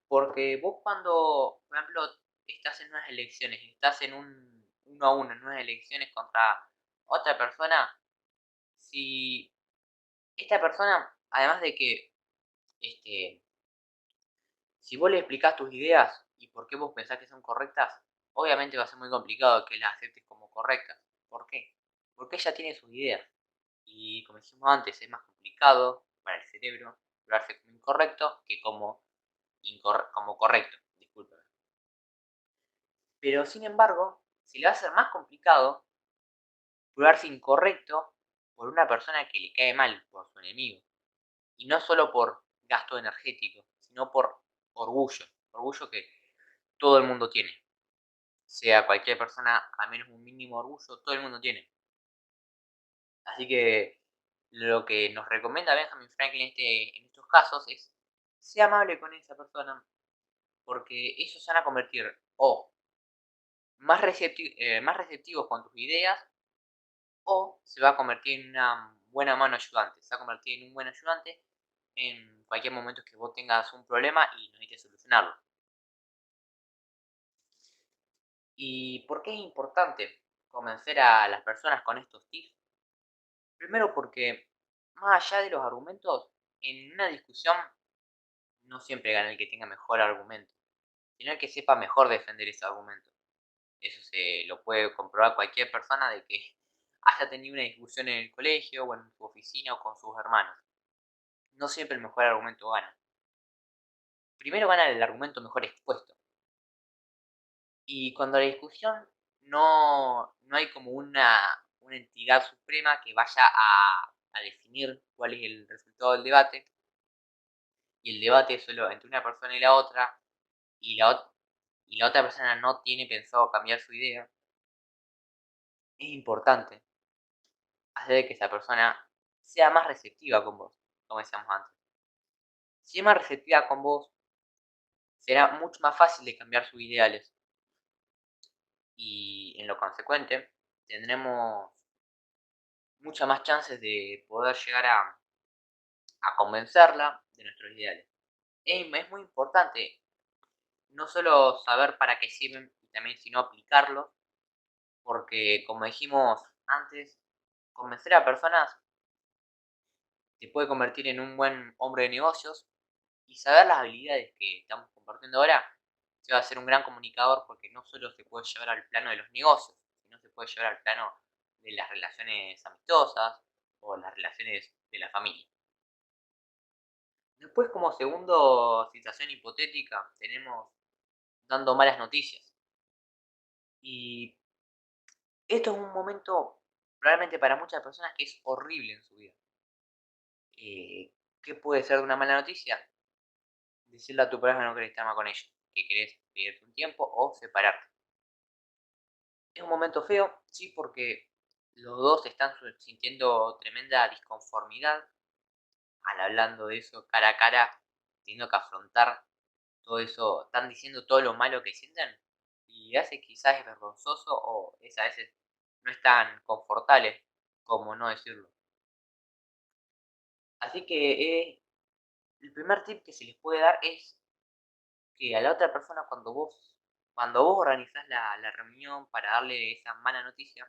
Porque vos cuando, por ejemplo, estás en unas elecciones, estás en un uno a uno, en unas elecciones contra otra persona, si esta persona, además de que, este, si vos le explicás tus ideas y por qué vos pensás que son correctas, obviamente va a ser muy complicado que las aceptes como correctas. ¿Por qué? Porque ella tiene sus ideas. Y como dijimos antes, es más complicado para el cerebro probarse como incorrecto que como correcto. Disculpen. Pero sin embargo, se le va a hacer más complicado probarse incorrecto por una persona que le cae mal, por su enemigo. Y no solo por gasto energético, sino por orgullo. Orgullo que todo el mundo tiene. Sea cualquier persona, a menos un mínimo orgullo, todo el mundo tiene. Así que lo que nos recomienda Benjamin Franklin en estos casos es sea amable con esa persona, porque ellos se van a convertir o más receptivos con tus ideas o se va a convertir en una buena mano ayudante. Se va a convertir en un buen ayudante en cualquier momento que vos tengas un problema y necesites solucionarlo. ¿Y por qué es importante convencer a las personas con estos tips? Primero porque, más allá de los argumentos, en una discusión no siempre gana el que tenga mejor argumento, sino el que sepa mejor defender ese argumento. Eso se lo puede comprobar cualquier persona de que haya tenido una discusión en el colegio o en su oficina o con sus hermanos. No siempre el mejor argumento gana. Primero gana el argumento mejor expuesto. Y cuando la discusión no hay como una entidad suprema que vaya a definir cuál es el resultado del debate, y el debate es solo entre una persona y la otra, y la otra persona no tiene pensado cambiar su idea, es importante hacer de que esa persona sea más receptiva con vos, como decíamos antes. Si es más receptiva con vos, será mucho más fácil de cambiar sus ideales y en lo consecuente tendremos muchas más chances de poder llegar a convencerla de nuestros ideales. Es muy importante no solo saber para qué sirven y también sino aplicarlos, porque como dijimos antes, convencer a personas te puede convertir en un buen hombre de negocios y saber las habilidades que estamos compartiendo ahora se va a ser un gran comunicador porque no solo se puede llevar al plano de los negocios, sino se puede llevar al plano de las relaciones amistosas o las relaciones de la familia. Después, como segundo situación hipotética, tenemos dando malas noticias. Y esto es un momento, probablemente para muchas personas, que es horrible en su vida. ¿Qué puede ser de una mala noticia? Decirle a tu pareja que no querés estar más con ella, que querés pedirte un tiempo o separarte. Es un momento feo, sí, porque los dos están sintiendo tremenda disconformidad al hablando de eso cara a cara, teniendo que afrontar todo eso, están diciendo todo lo malo que sienten y hace quizás es vergonzoso o es a veces no es tan confortable como no decirlo. Así que el primer tip que se les puede dar es que a la otra persona cuando vos organizás la reunión para darle esa mala noticia,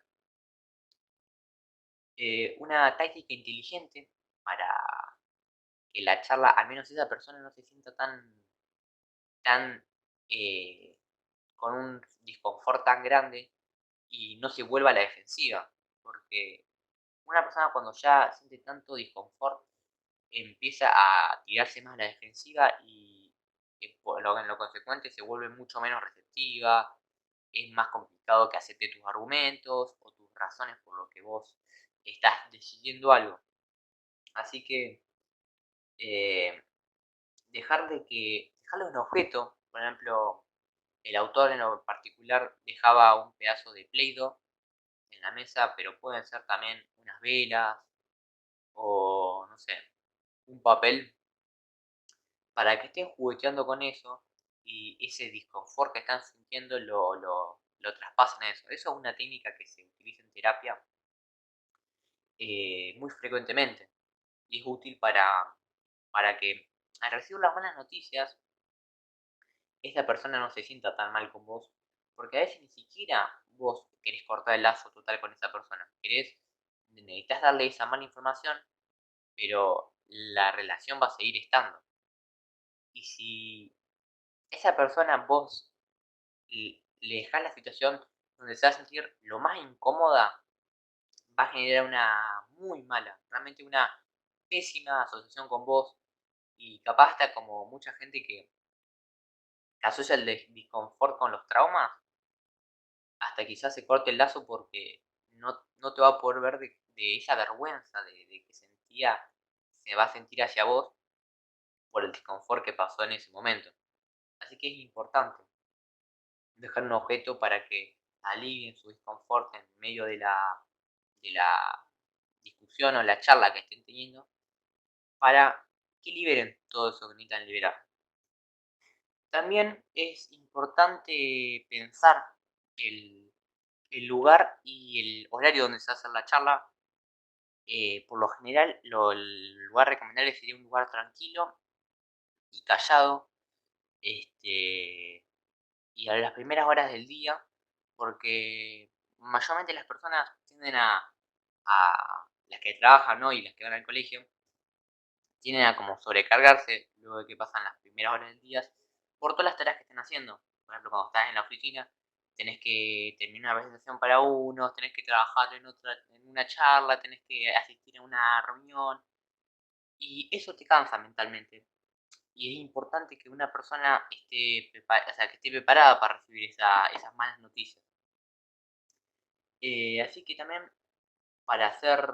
una táctica inteligente para que la charla, al menos esa persona no se sienta tan eh, con un disconfort tan grande y no se vuelva a la defensiva. Porque una persona cuando ya siente tanto disconfort empieza a tirarse más a la defensiva y en lo consecuente se vuelve mucho menos receptiva, es más complicado que acepte tus argumentos o tus razones por lo que vos estás decidiendo algo. Así que eh, dejarle un objeto, por ejemplo, el autor en lo particular dejaba un pedazo de Play-Doh en la mesa, pero pueden ser también unas velas o, no sé, un papel para que estén jugueteando con eso y ese disconfort que están sintiendo lo traspasen a eso. Eso es una técnica que se utiliza en terapia muy frecuentemente y es útil para que al recibir las buenas noticias esa persona no se sienta tan mal con vos, porque a veces ni siquiera vos querés cortar el lazo total con esa persona, necesitas darle esa mala información, pero la relación va a seguir estando. Y si esa persona vos le dejás la situación donde se va a sentir lo más incómoda, va a generar una muy mala, realmente una pésima asociación con vos y capaz hasta como mucha gente que asocia el disconfort con los traumas, hasta quizás se corte el lazo porque no te va a poder ver de esa vergüenza de que se va a sentir hacia vos por el disconfort que pasó en ese momento. Así que es importante dejar un objeto para que alivien su disconfort en medio de la discusión o la charla que estén teniendo para que liberen todo eso que necesitan liberar. También es importante pensar el, el lugar y el horario donde se va a hacer la charla. Por lo general, el lugar recomendable sería un lugar tranquilo y callado, este, y a las primeras horas del día, porque mayormente las personas tienden las que trabajan, ¿no? Y las que van al colegio, tienden a como sobrecargarse luego de que pasan las primeras horas del día por todas las tareas que estén haciendo. Por ejemplo, cuando estás en la oficina, tenés que terminar una presentación para unos, tenés que trabajar en una charla, tenés que asistir a una reunión, y eso te cansa mentalmente. Y es importante que una persona o sea, que esté preparada para recibir esas malas noticias. Así que también para ser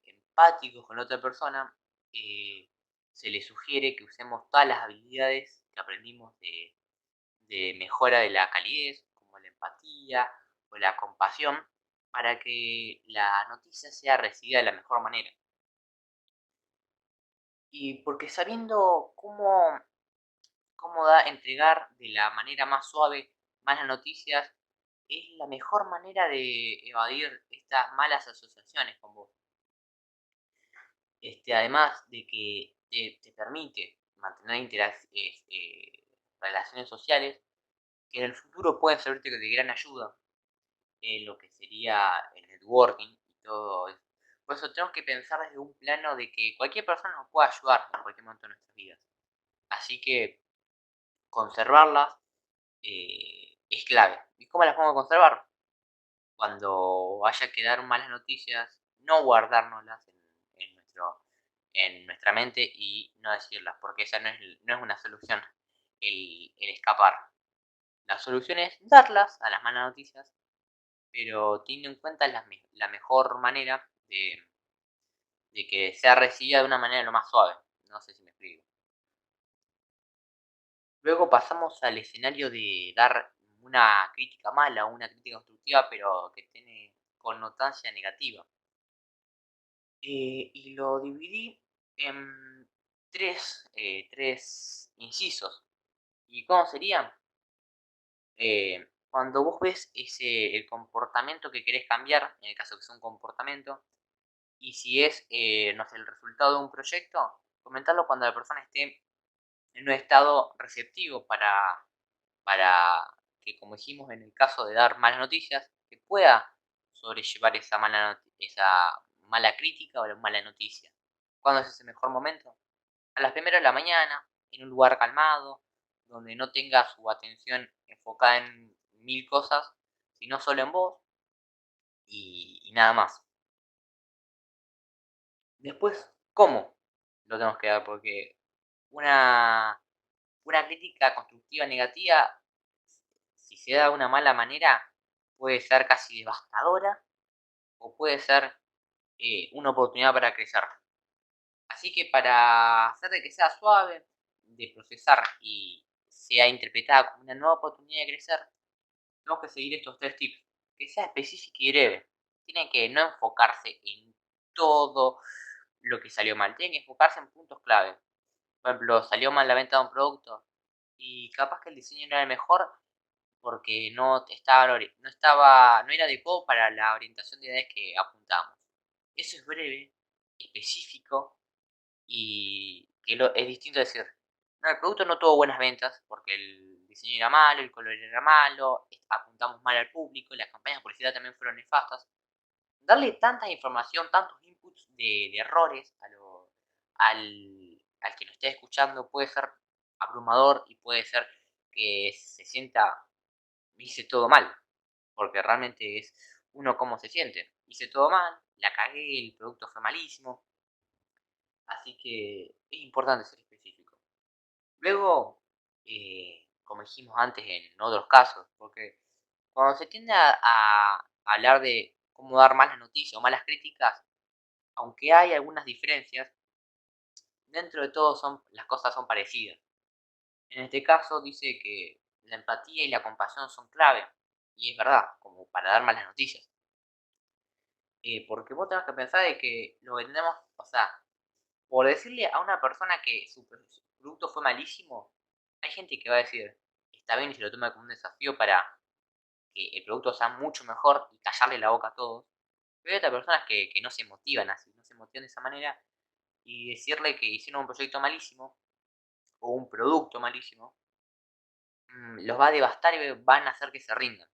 empáticos con la otra persona, eh, se le sugiere que usemos todas las habilidades que aprendimos de mejora de la calidez, como la empatía o la compasión, para que la noticia sea recibida de la mejor manera. Y porque sabiendo cómo entregar de la manera más suave malas noticias, es la mejor manera de evadir estas malas asociaciones con vos. Además de que te permite mantener relaciones sociales que en el futuro pueden servirte de gran ayuda en lo que sería el networking y todo eso. Por eso tenemos que pensar desde un plano de que cualquier persona nos puede ayudar en cualquier momento de nuestras vidas. Así que conservarlas es clave. ¿Y cómo las podemos conservar? Cuando haya que dar malas noticias, no guardárnoslas en nuestra mente y no decirlas, porque esa no es una solución, el escapar. La solución es darlas a las malas noticias, pero teniendo en cuenta la mejor manera de que sea recibida de una manera lo más suave. No sé si me explico. Luego pasamos al escenario de dar una crítica mala o una crítica constructiva, pero que tiene connotancia negativa. Y lo dividí en tres incisos. ¿Y cómo serían? Cuando vos ves el comportamiento que querés cambiar, en el caso que sea un comportamiento, y si es, no sé, el resultado de un proyecto, comentarlo cuando la persona esté en un estado receptivo para que, como dijimos en el caso de dar malas noticias, que pueda sobrellevar esa mala crítica o la mala noticia. ¿Cuándo es ese mejor momento? A las primeras de la mañana, en un lugar calmado, donde no tenga su atención enfocada en mil cosas, sino solo en vos y nada más. Después, ¿cómo lo tenemos que dar? Porque una, una crítica constructiva negativa, si se da de una mala manera, puede ser casi devastadora o puede ser una oportunidad para crecer. Así que para hacer de que sea suave de procesar y sea interpretada como una nueva oportunidad de crecer, tenemos que seguir estos tres tips. Que sea específica y breve. Tiene que no enfocarse en todo lo que salió mal. Tiene que enfocarse en puntos clave. Por ejemplo, salió mal la venta de un producto y capaz que el diseño no era el mejor porque no era adecuado para la orientación de edades que apuntamos. Eso es breve, específico y es distinto a decir, no, el producto no tuvo buenas ventas porque el diseño era malo, el color era malo, apuntamos mal al público, las campañas de publicidad también fueron nefastas. Darle tanta información, tantos inputs de errores al que nos esté escuchando puede ser abrumador y puede ser que se sienta, hice todo mal, porque realmente es uno cómo se siente. Hice todo mal, la cagué, el producto fue malísimo, así que es importante ser específico. Luego, como dijimos antes en otros casos, porque cuando se tiende a hablar de cómo dar malas noticias o malas críticas, aunque hay algunas diferencias, dentro de todo las cosas son parecidas. En este caso dice que la empatía y la compasión son clave, y es verdad, como para dar malas noticias. Porque vos tenés que pensar de que lo que tenemos, o sea, por decirle a una persona que su producto fue malísimo, hay gente que va a decir, está bien y se lo toma como un desafío para que el producto sea mucho mejor y callarle la boca a todos. Pero hay otras personas que no se motivan así, no se motivan de esa manera y decirle que hicieron un proyecto malísimo o un producto malísimo, los va a devastar y van a hacer que se rindan.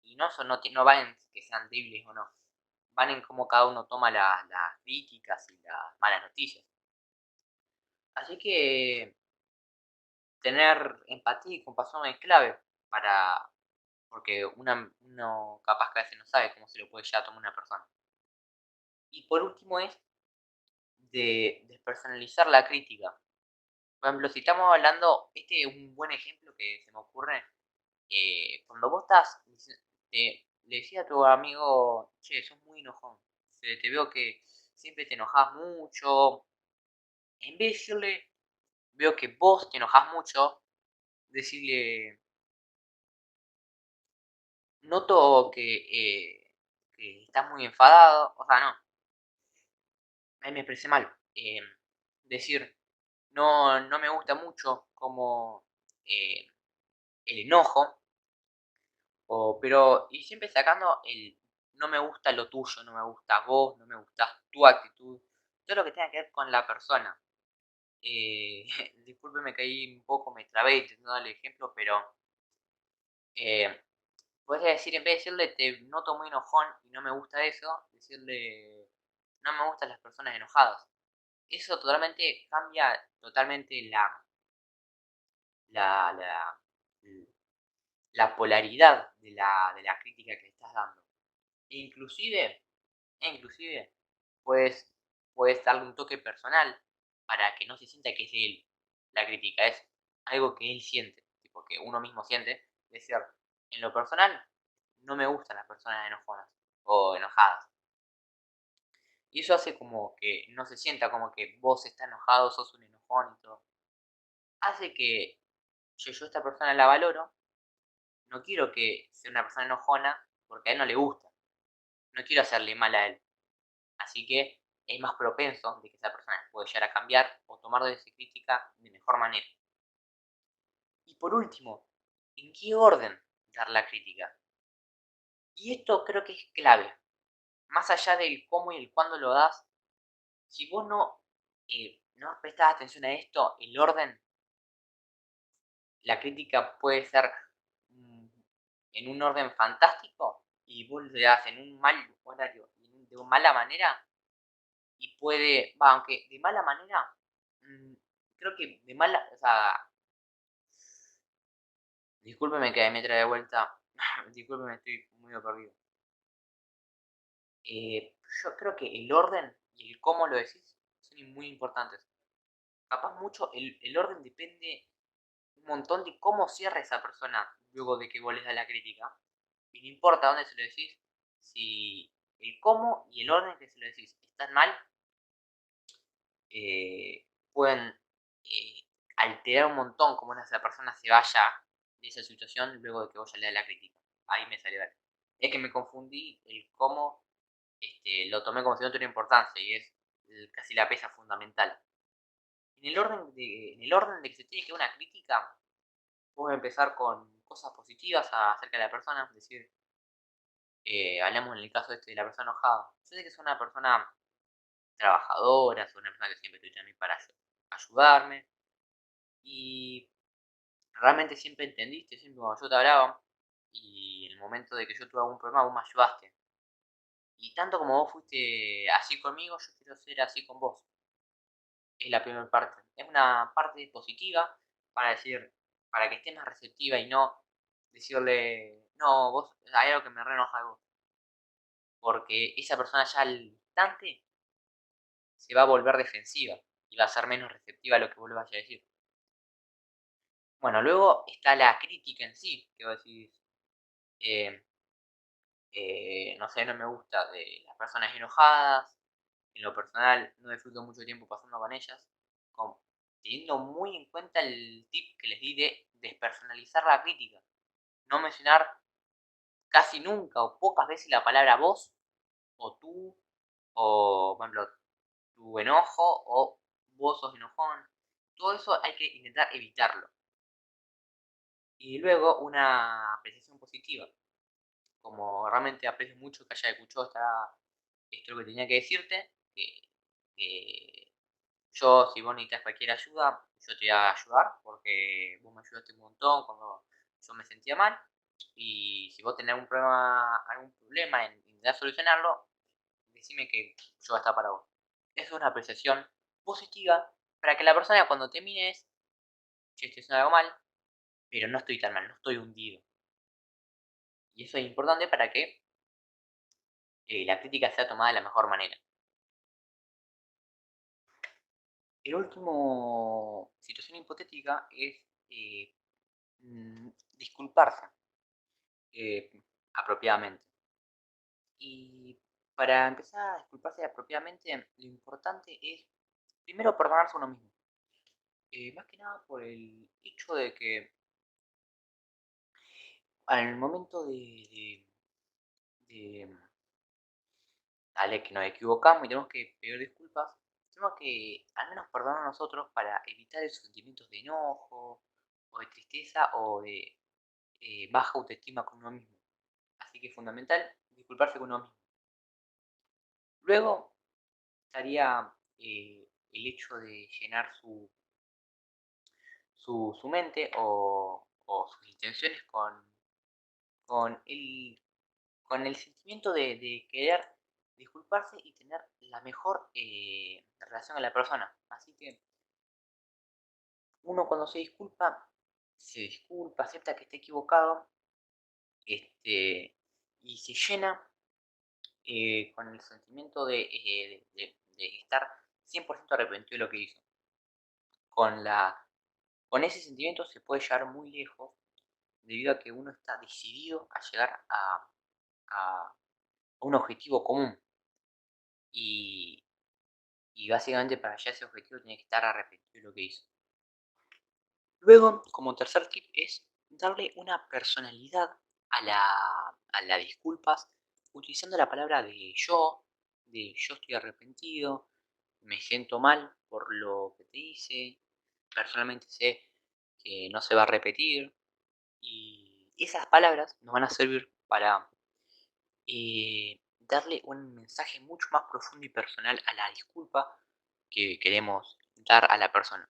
Y no va en que sean débiles o no, van en cómo cada uno toma las críticas y las malas noticias. Así que tener empatía y compasión es clave para, porque uno capaz que a veces no sabe cómo se lo puede llegar a tomar una persona. Y por último es de despersonalizar la crítica. Por ejemplo, si estamos hablando, este es un buen ejemplo que se me ocurre, cuando vos le decís a tu amigo, che, sos muy enojón, te veo que siempre te enojas mucho, en vez de decirle, veo que vos te enojas mucho, decirle, noto que estás muy enfadado, o sea, no, ahí me expresé mal. Decir, no me gusta mucho como el enojo, pero y siempre sacando el no me gusta lo tuyo, no me gusta vos, no me gusta tu actitud, todo lo que tenga que ver con la persona. Discúlpeme que ahí un poco me trabé intentando darle ejemplo, pero eh, podría decir, en vez de decirle te noto muy enojón y no me gusta eso, decirle no me gustan las personas enojadas. Eso totalmente cambia totalmente la, la, la polaridad de la crítica que le estás dando. E inclusive, puedes, puedes darle un toque personal para que no se sienta que es de él la crítica, es algo que él siente, tipo que uno mismo siente. Es decir, en lo personal, no me gustan las personas enojonas o enojadas. Y eso hace como que no se sienta como que vos estás enojado, sos un enojón y todo. Hace que yo esta persona la valoro, no quiero que sea una persona enojona porque a él no le gusta. No quiero hacerle mal a él. Así que es más propenso de que esa persona puede llegar a cambiar o tomar de esa crítica de mejor manera. Y por último, ¿en qué orden dar la crítica? Y esto creo que es clave. Más allá del cómo y el cuándo lo das, si vos no prestás atención a esto, el orden, la crítica puede ser mm, en un orden fantástico y vos le das en un mal horario y de mala manera y puede, va, aunque de mala manera, mm, creo que de mala, o sea, discúlpeme que me trae de vuelta, discúlpeme, estoy muy perdido. Yo creo que el orden y el cómo lo decís son muy importantes. Capaz mucho, el orden depende un montón de cómo cierra esa persona luego de que vos les das la crítica. Y no importa dónde se lo decís, si el cómo y el orden que se lo decís están mal, pueden eh, alterar un montón cómo esa persona se vaya de esa situación luego de que vos ya le das la crítica. Ahí me salió ver. Es que me confundí el cómo, lo tomé como si no tuviera importancia y es casi la pieza fundamental. En el orden de que se tiene que dar una crítica, vos empezar con cosas positivas acerca de la persona, es decir, hablamos en el caso de la persona enojada. Yo sé que es una persona trabajadora, es una persona que siempre estoy a mí para ayudarme y realmente siempre entendiste, siempre cuando yo te hablaba y en el momento de que yo tuve algún problema vos me ayudaste. Y tanto como vos fuiste así conmigo, yo quiero ser así con vos. Es la primera parte. Es una parte positiva para decir, para que esté más receptiva y no decirle, no, vos, hay algo que me re enoja de vos. Porque esa persona ya al instante se va a volver defensiva y va a ser menos receptiva a lo que vos le vayas a decir. Bueno, luego está la crítica en sí, que vos decís, eh, no sé, no me gusta de las personas enojadas, en lo personal no disfruto mucho tiempo pasando con ellas, con- teniendo muy en cuenta el tip que les di de despersonalizar la crítica, no mencionar casi nunca o pocas veces la palabra vos o tú o, por ejemplo, tu enojo o vos sos enojón. Todo eso hay que intentar evitarlo. Y luego una apreciación positiva. Como realmente aprecio mucho que haya escuchado esto lo que tenía que decirte, que yo, si vos necesitas cualquier ayuda, yo te voy a ayudar, porque vos me ayudaste un montón cuando yo me sentía mal. Y si vos tenés algún problema en intentar solucionarlo, decime que yo voy a estar para vos. Es una apreciación positiva para que la persona cuando te mires, che, estoy haciendo algo mal, pero no estoy tan mal, no estoy hundido. Y eso es importante para que la crítica sea tomada de la mejor manera. El último situación hipotética es eh, disculparse eh, apropiadamente. Y para empezar a disculparse apropiadamente, lo importante es primero perdonarse a uno mismo. Más que nada por el hecho de que al momento de dale que nos equivocamos y tenemos que pedir disculpas, tenemos que al menos perdonar a nosotros para evitar esos sentimientos de enojo, o de tristeza, o de baja autoestima con uno mismo. Así que es fundamental disculparse con uno mismo. Luego estaría el hecho de llenar su mente o sus intenciones con el, con el sentimiento de querer disculparse y tener la mejor relación con la persona. Así que uno cuando se disculpa, acepta que está equivocado, este, y se llena con el sentimiento de estar 100% arrepentido de lo que hizo. Con, la, con ese sentimiento se puede llegar muy lejos debido a que uno está decidido a llegar a un objetivo común y, y básicamente para llegar a ese objetivo tiene que estar arrepentido de lo que hizo. Luego, como tercer tip es darle una personalidad a las disculpas utilizando la palabra de yo estoy arrepentido, me siento mal por lo que te hice, personalmente sé que no se va a repetir y esas palabras nos van a servir para darle un mensaje mucho más profundo y personal a la disculpa que queremos dar a la persona.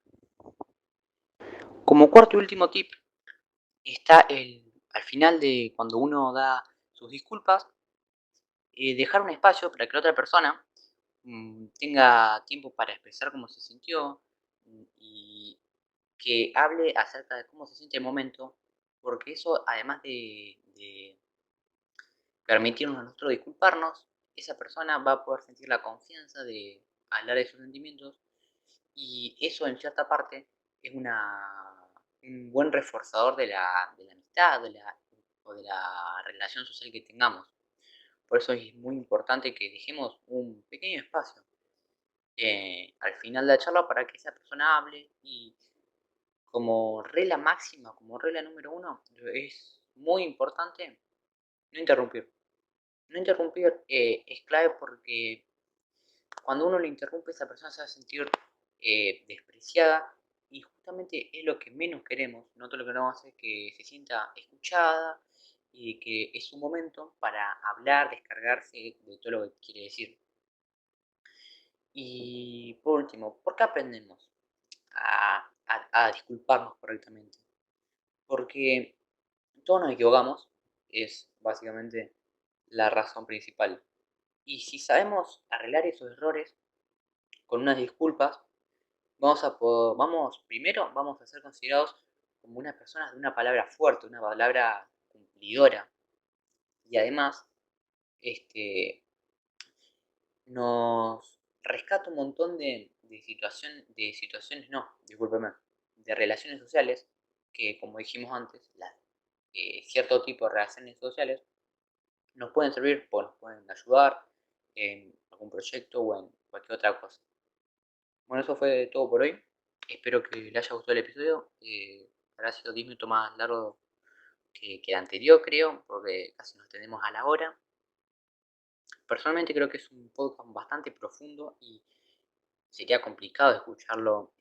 Como cuarto y último tip está al final de cuando uno da sus disculpas, dejar un espacio para que la otra persona tenga tiempo para expresar cómo se sintió y que hable acerca de cómo se siente el momento, porque eso, además de permitirnos a nosotros disculparnos, esa persona va a poder sentir la confianza de hablar de sus sentimientos y eso en cierta parte es un buen reforzador de la amistad o de la relación social que tengamos. Por eso es muy importante que dejemos un pequeño espacio al final de la charla para que esa persona hable y como regla máxima, como regla número uno, es muy importante no interrumpir. No interrumpir es clave porque cuando uno le interrumpe, esa persona se va a sentir despreciada y justamente es lo que menos queremos. Nosotros lo que queremos es que se sienta escuchada y que es un momento para hablar, descargarse de todo lo que quiere decir. Y por último, ¿por qué aprendemos a disculparnos correctamente? Porque todos nos equivocamos, es básicamente la razón principal. Y si sabemos arreglar esos errores con unas disculpas, primero vamos a ser considerados como unas personas de una palabra fuerte, una palabra cumplidora. Y además, este, nos rescata un montón de situaciones, no, discúlpeme, de relaciones sociales, que como dijimos antes, cierto tipo de relaciones sociales nos pueden servir, nos pueden ayudar en algún proyecto o en cualquier otra cosa. Bueno, eso fue todo por hoy. Espero que les haya gustado el episodio. Habrá sido 10 minutos más largo que el anterior, creo, porque casi nos tenemos a la hora. Personalmente creo que es un podcast bastante profundo y sería complicado escucharlo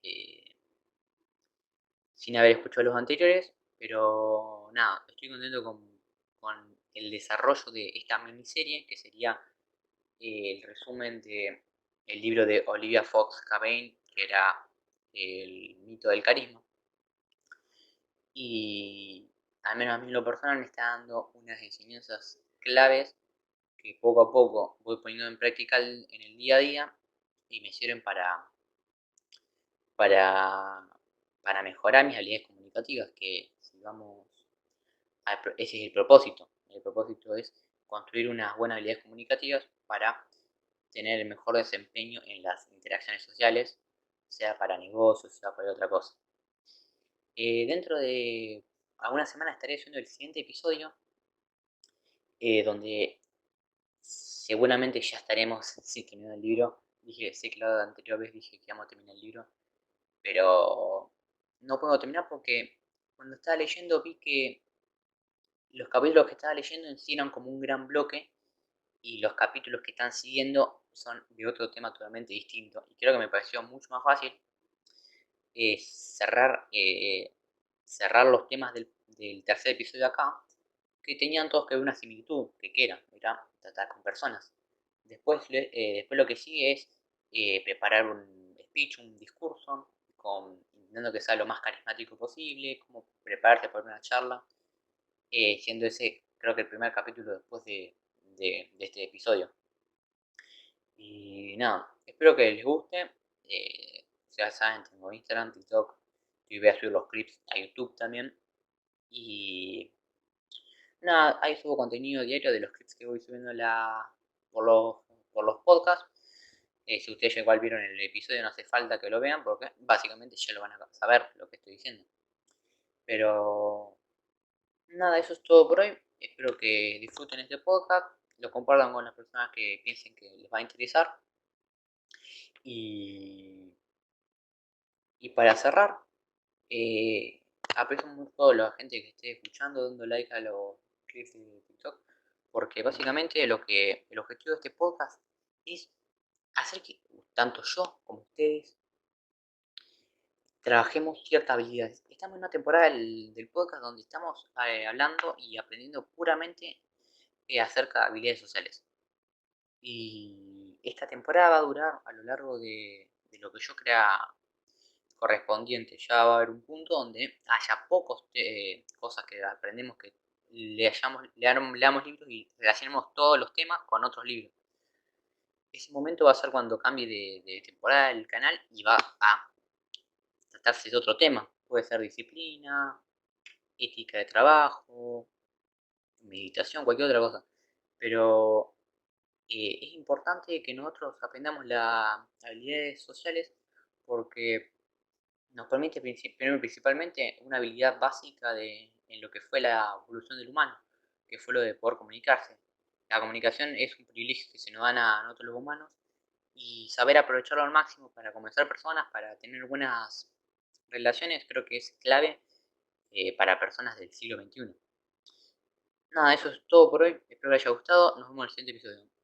sin haber escuchado los anteriores, pero nada, estoy contento con el desarrollo de esta miniserie, que sería el resumen de el libro de Olivia Fox Cabane, que era El mito del carisma. Y al menos a mí en lo personal me está dando unas enseñanzas claves que poco a poco voy poniendo en práctica en el día a día y me sirven para, para mejorar mis habilidades comunicativas, que si vamos, ese es el propósito. El propósito es construir unas buenas habilidades comunicativas para tener el mejor desempeño en las interacciones sociales, sea para negocios, sea para otra cosa. Dentro de algunas semanas estaré subiendo el siguiente episodio, donde seguramente ya estaremos sí, terminando el libro. Sé que la anterior vez dije que íbamos a terminar el libro, pero no puedo terminar porque cuando estaba leyendo vi que los capítulos que estaba leyendo en sí eran como un gran bloque y los capítulos que están siguiendo son de otro tema totalmente distinto. Y creo que me pareció mucho más fácil cerrar, cerrar los temas del tercer episodio de acá, que tenían todos que ver una similitud, que era tratar con personas. Después lo que sigue es preparar un speech, un discurso, intentando que sea lo más carismático posible, cómo prepararse para una charla, siendo ese, creo que el primer capítulo después de este episodio. Y nada, espero que les guste. Ya saben, tengo Instagram, TikTok, y voy a subir los clips a YouTube también. Y nada, ahí subo contenido diario de los clips que voy subiendo por, los, por los podcasts. Si ustedes ya igual vieron el episodio, no hace falta que lo vean porque básicamente ya lo van a saber lo que estoy diciendo. Pero nada, eso es todo por hoy. Espero que disfruten este podcast, lo compartan con las personas que piensen que les va a interesar. Y, y para cerrar, eh, aprecio mucho a la gente que esté escuchando, dando like a los clips de TikTok, porque básicamente el objetivo de este podcast es hacer que tanto yo como ustedes trabajemos ciertas habilidades. Estamos en una temporada del podcast donde estamos hablando y aprendiendo puramente acerca de habilidades sociales. Y esta temporada va a durar a lo largo de lo que yo crea correspondiente. Ya va a haber un punto donde haya pocos cosas que aprendemos que leamos libros y relacionemos todos los temas con otros libros. Ese momento va a ser cuando cambie de temporada el canal y va a tratarse de otro tema. Puede ser disciplina, ética de trabajo, meditación, cualquier otra cosa. Pero es importante que nosotros aprendamos las habilidades sociales porque nos permite primero principalmente una habilidad básica en lo que fue la evolución del humano, que fue lo de poder comunicarse. La comunicación es un privilegio que se nos dan a nosotros los humanos y saber aprovecharlo al máximo para convencer personas, para tener buenas relaciones, creo que es clave para personas del siglo XXI. Nada, eso es todo por hoy. Espero que les haya gustado. Nos vemos en el siguiente episodio.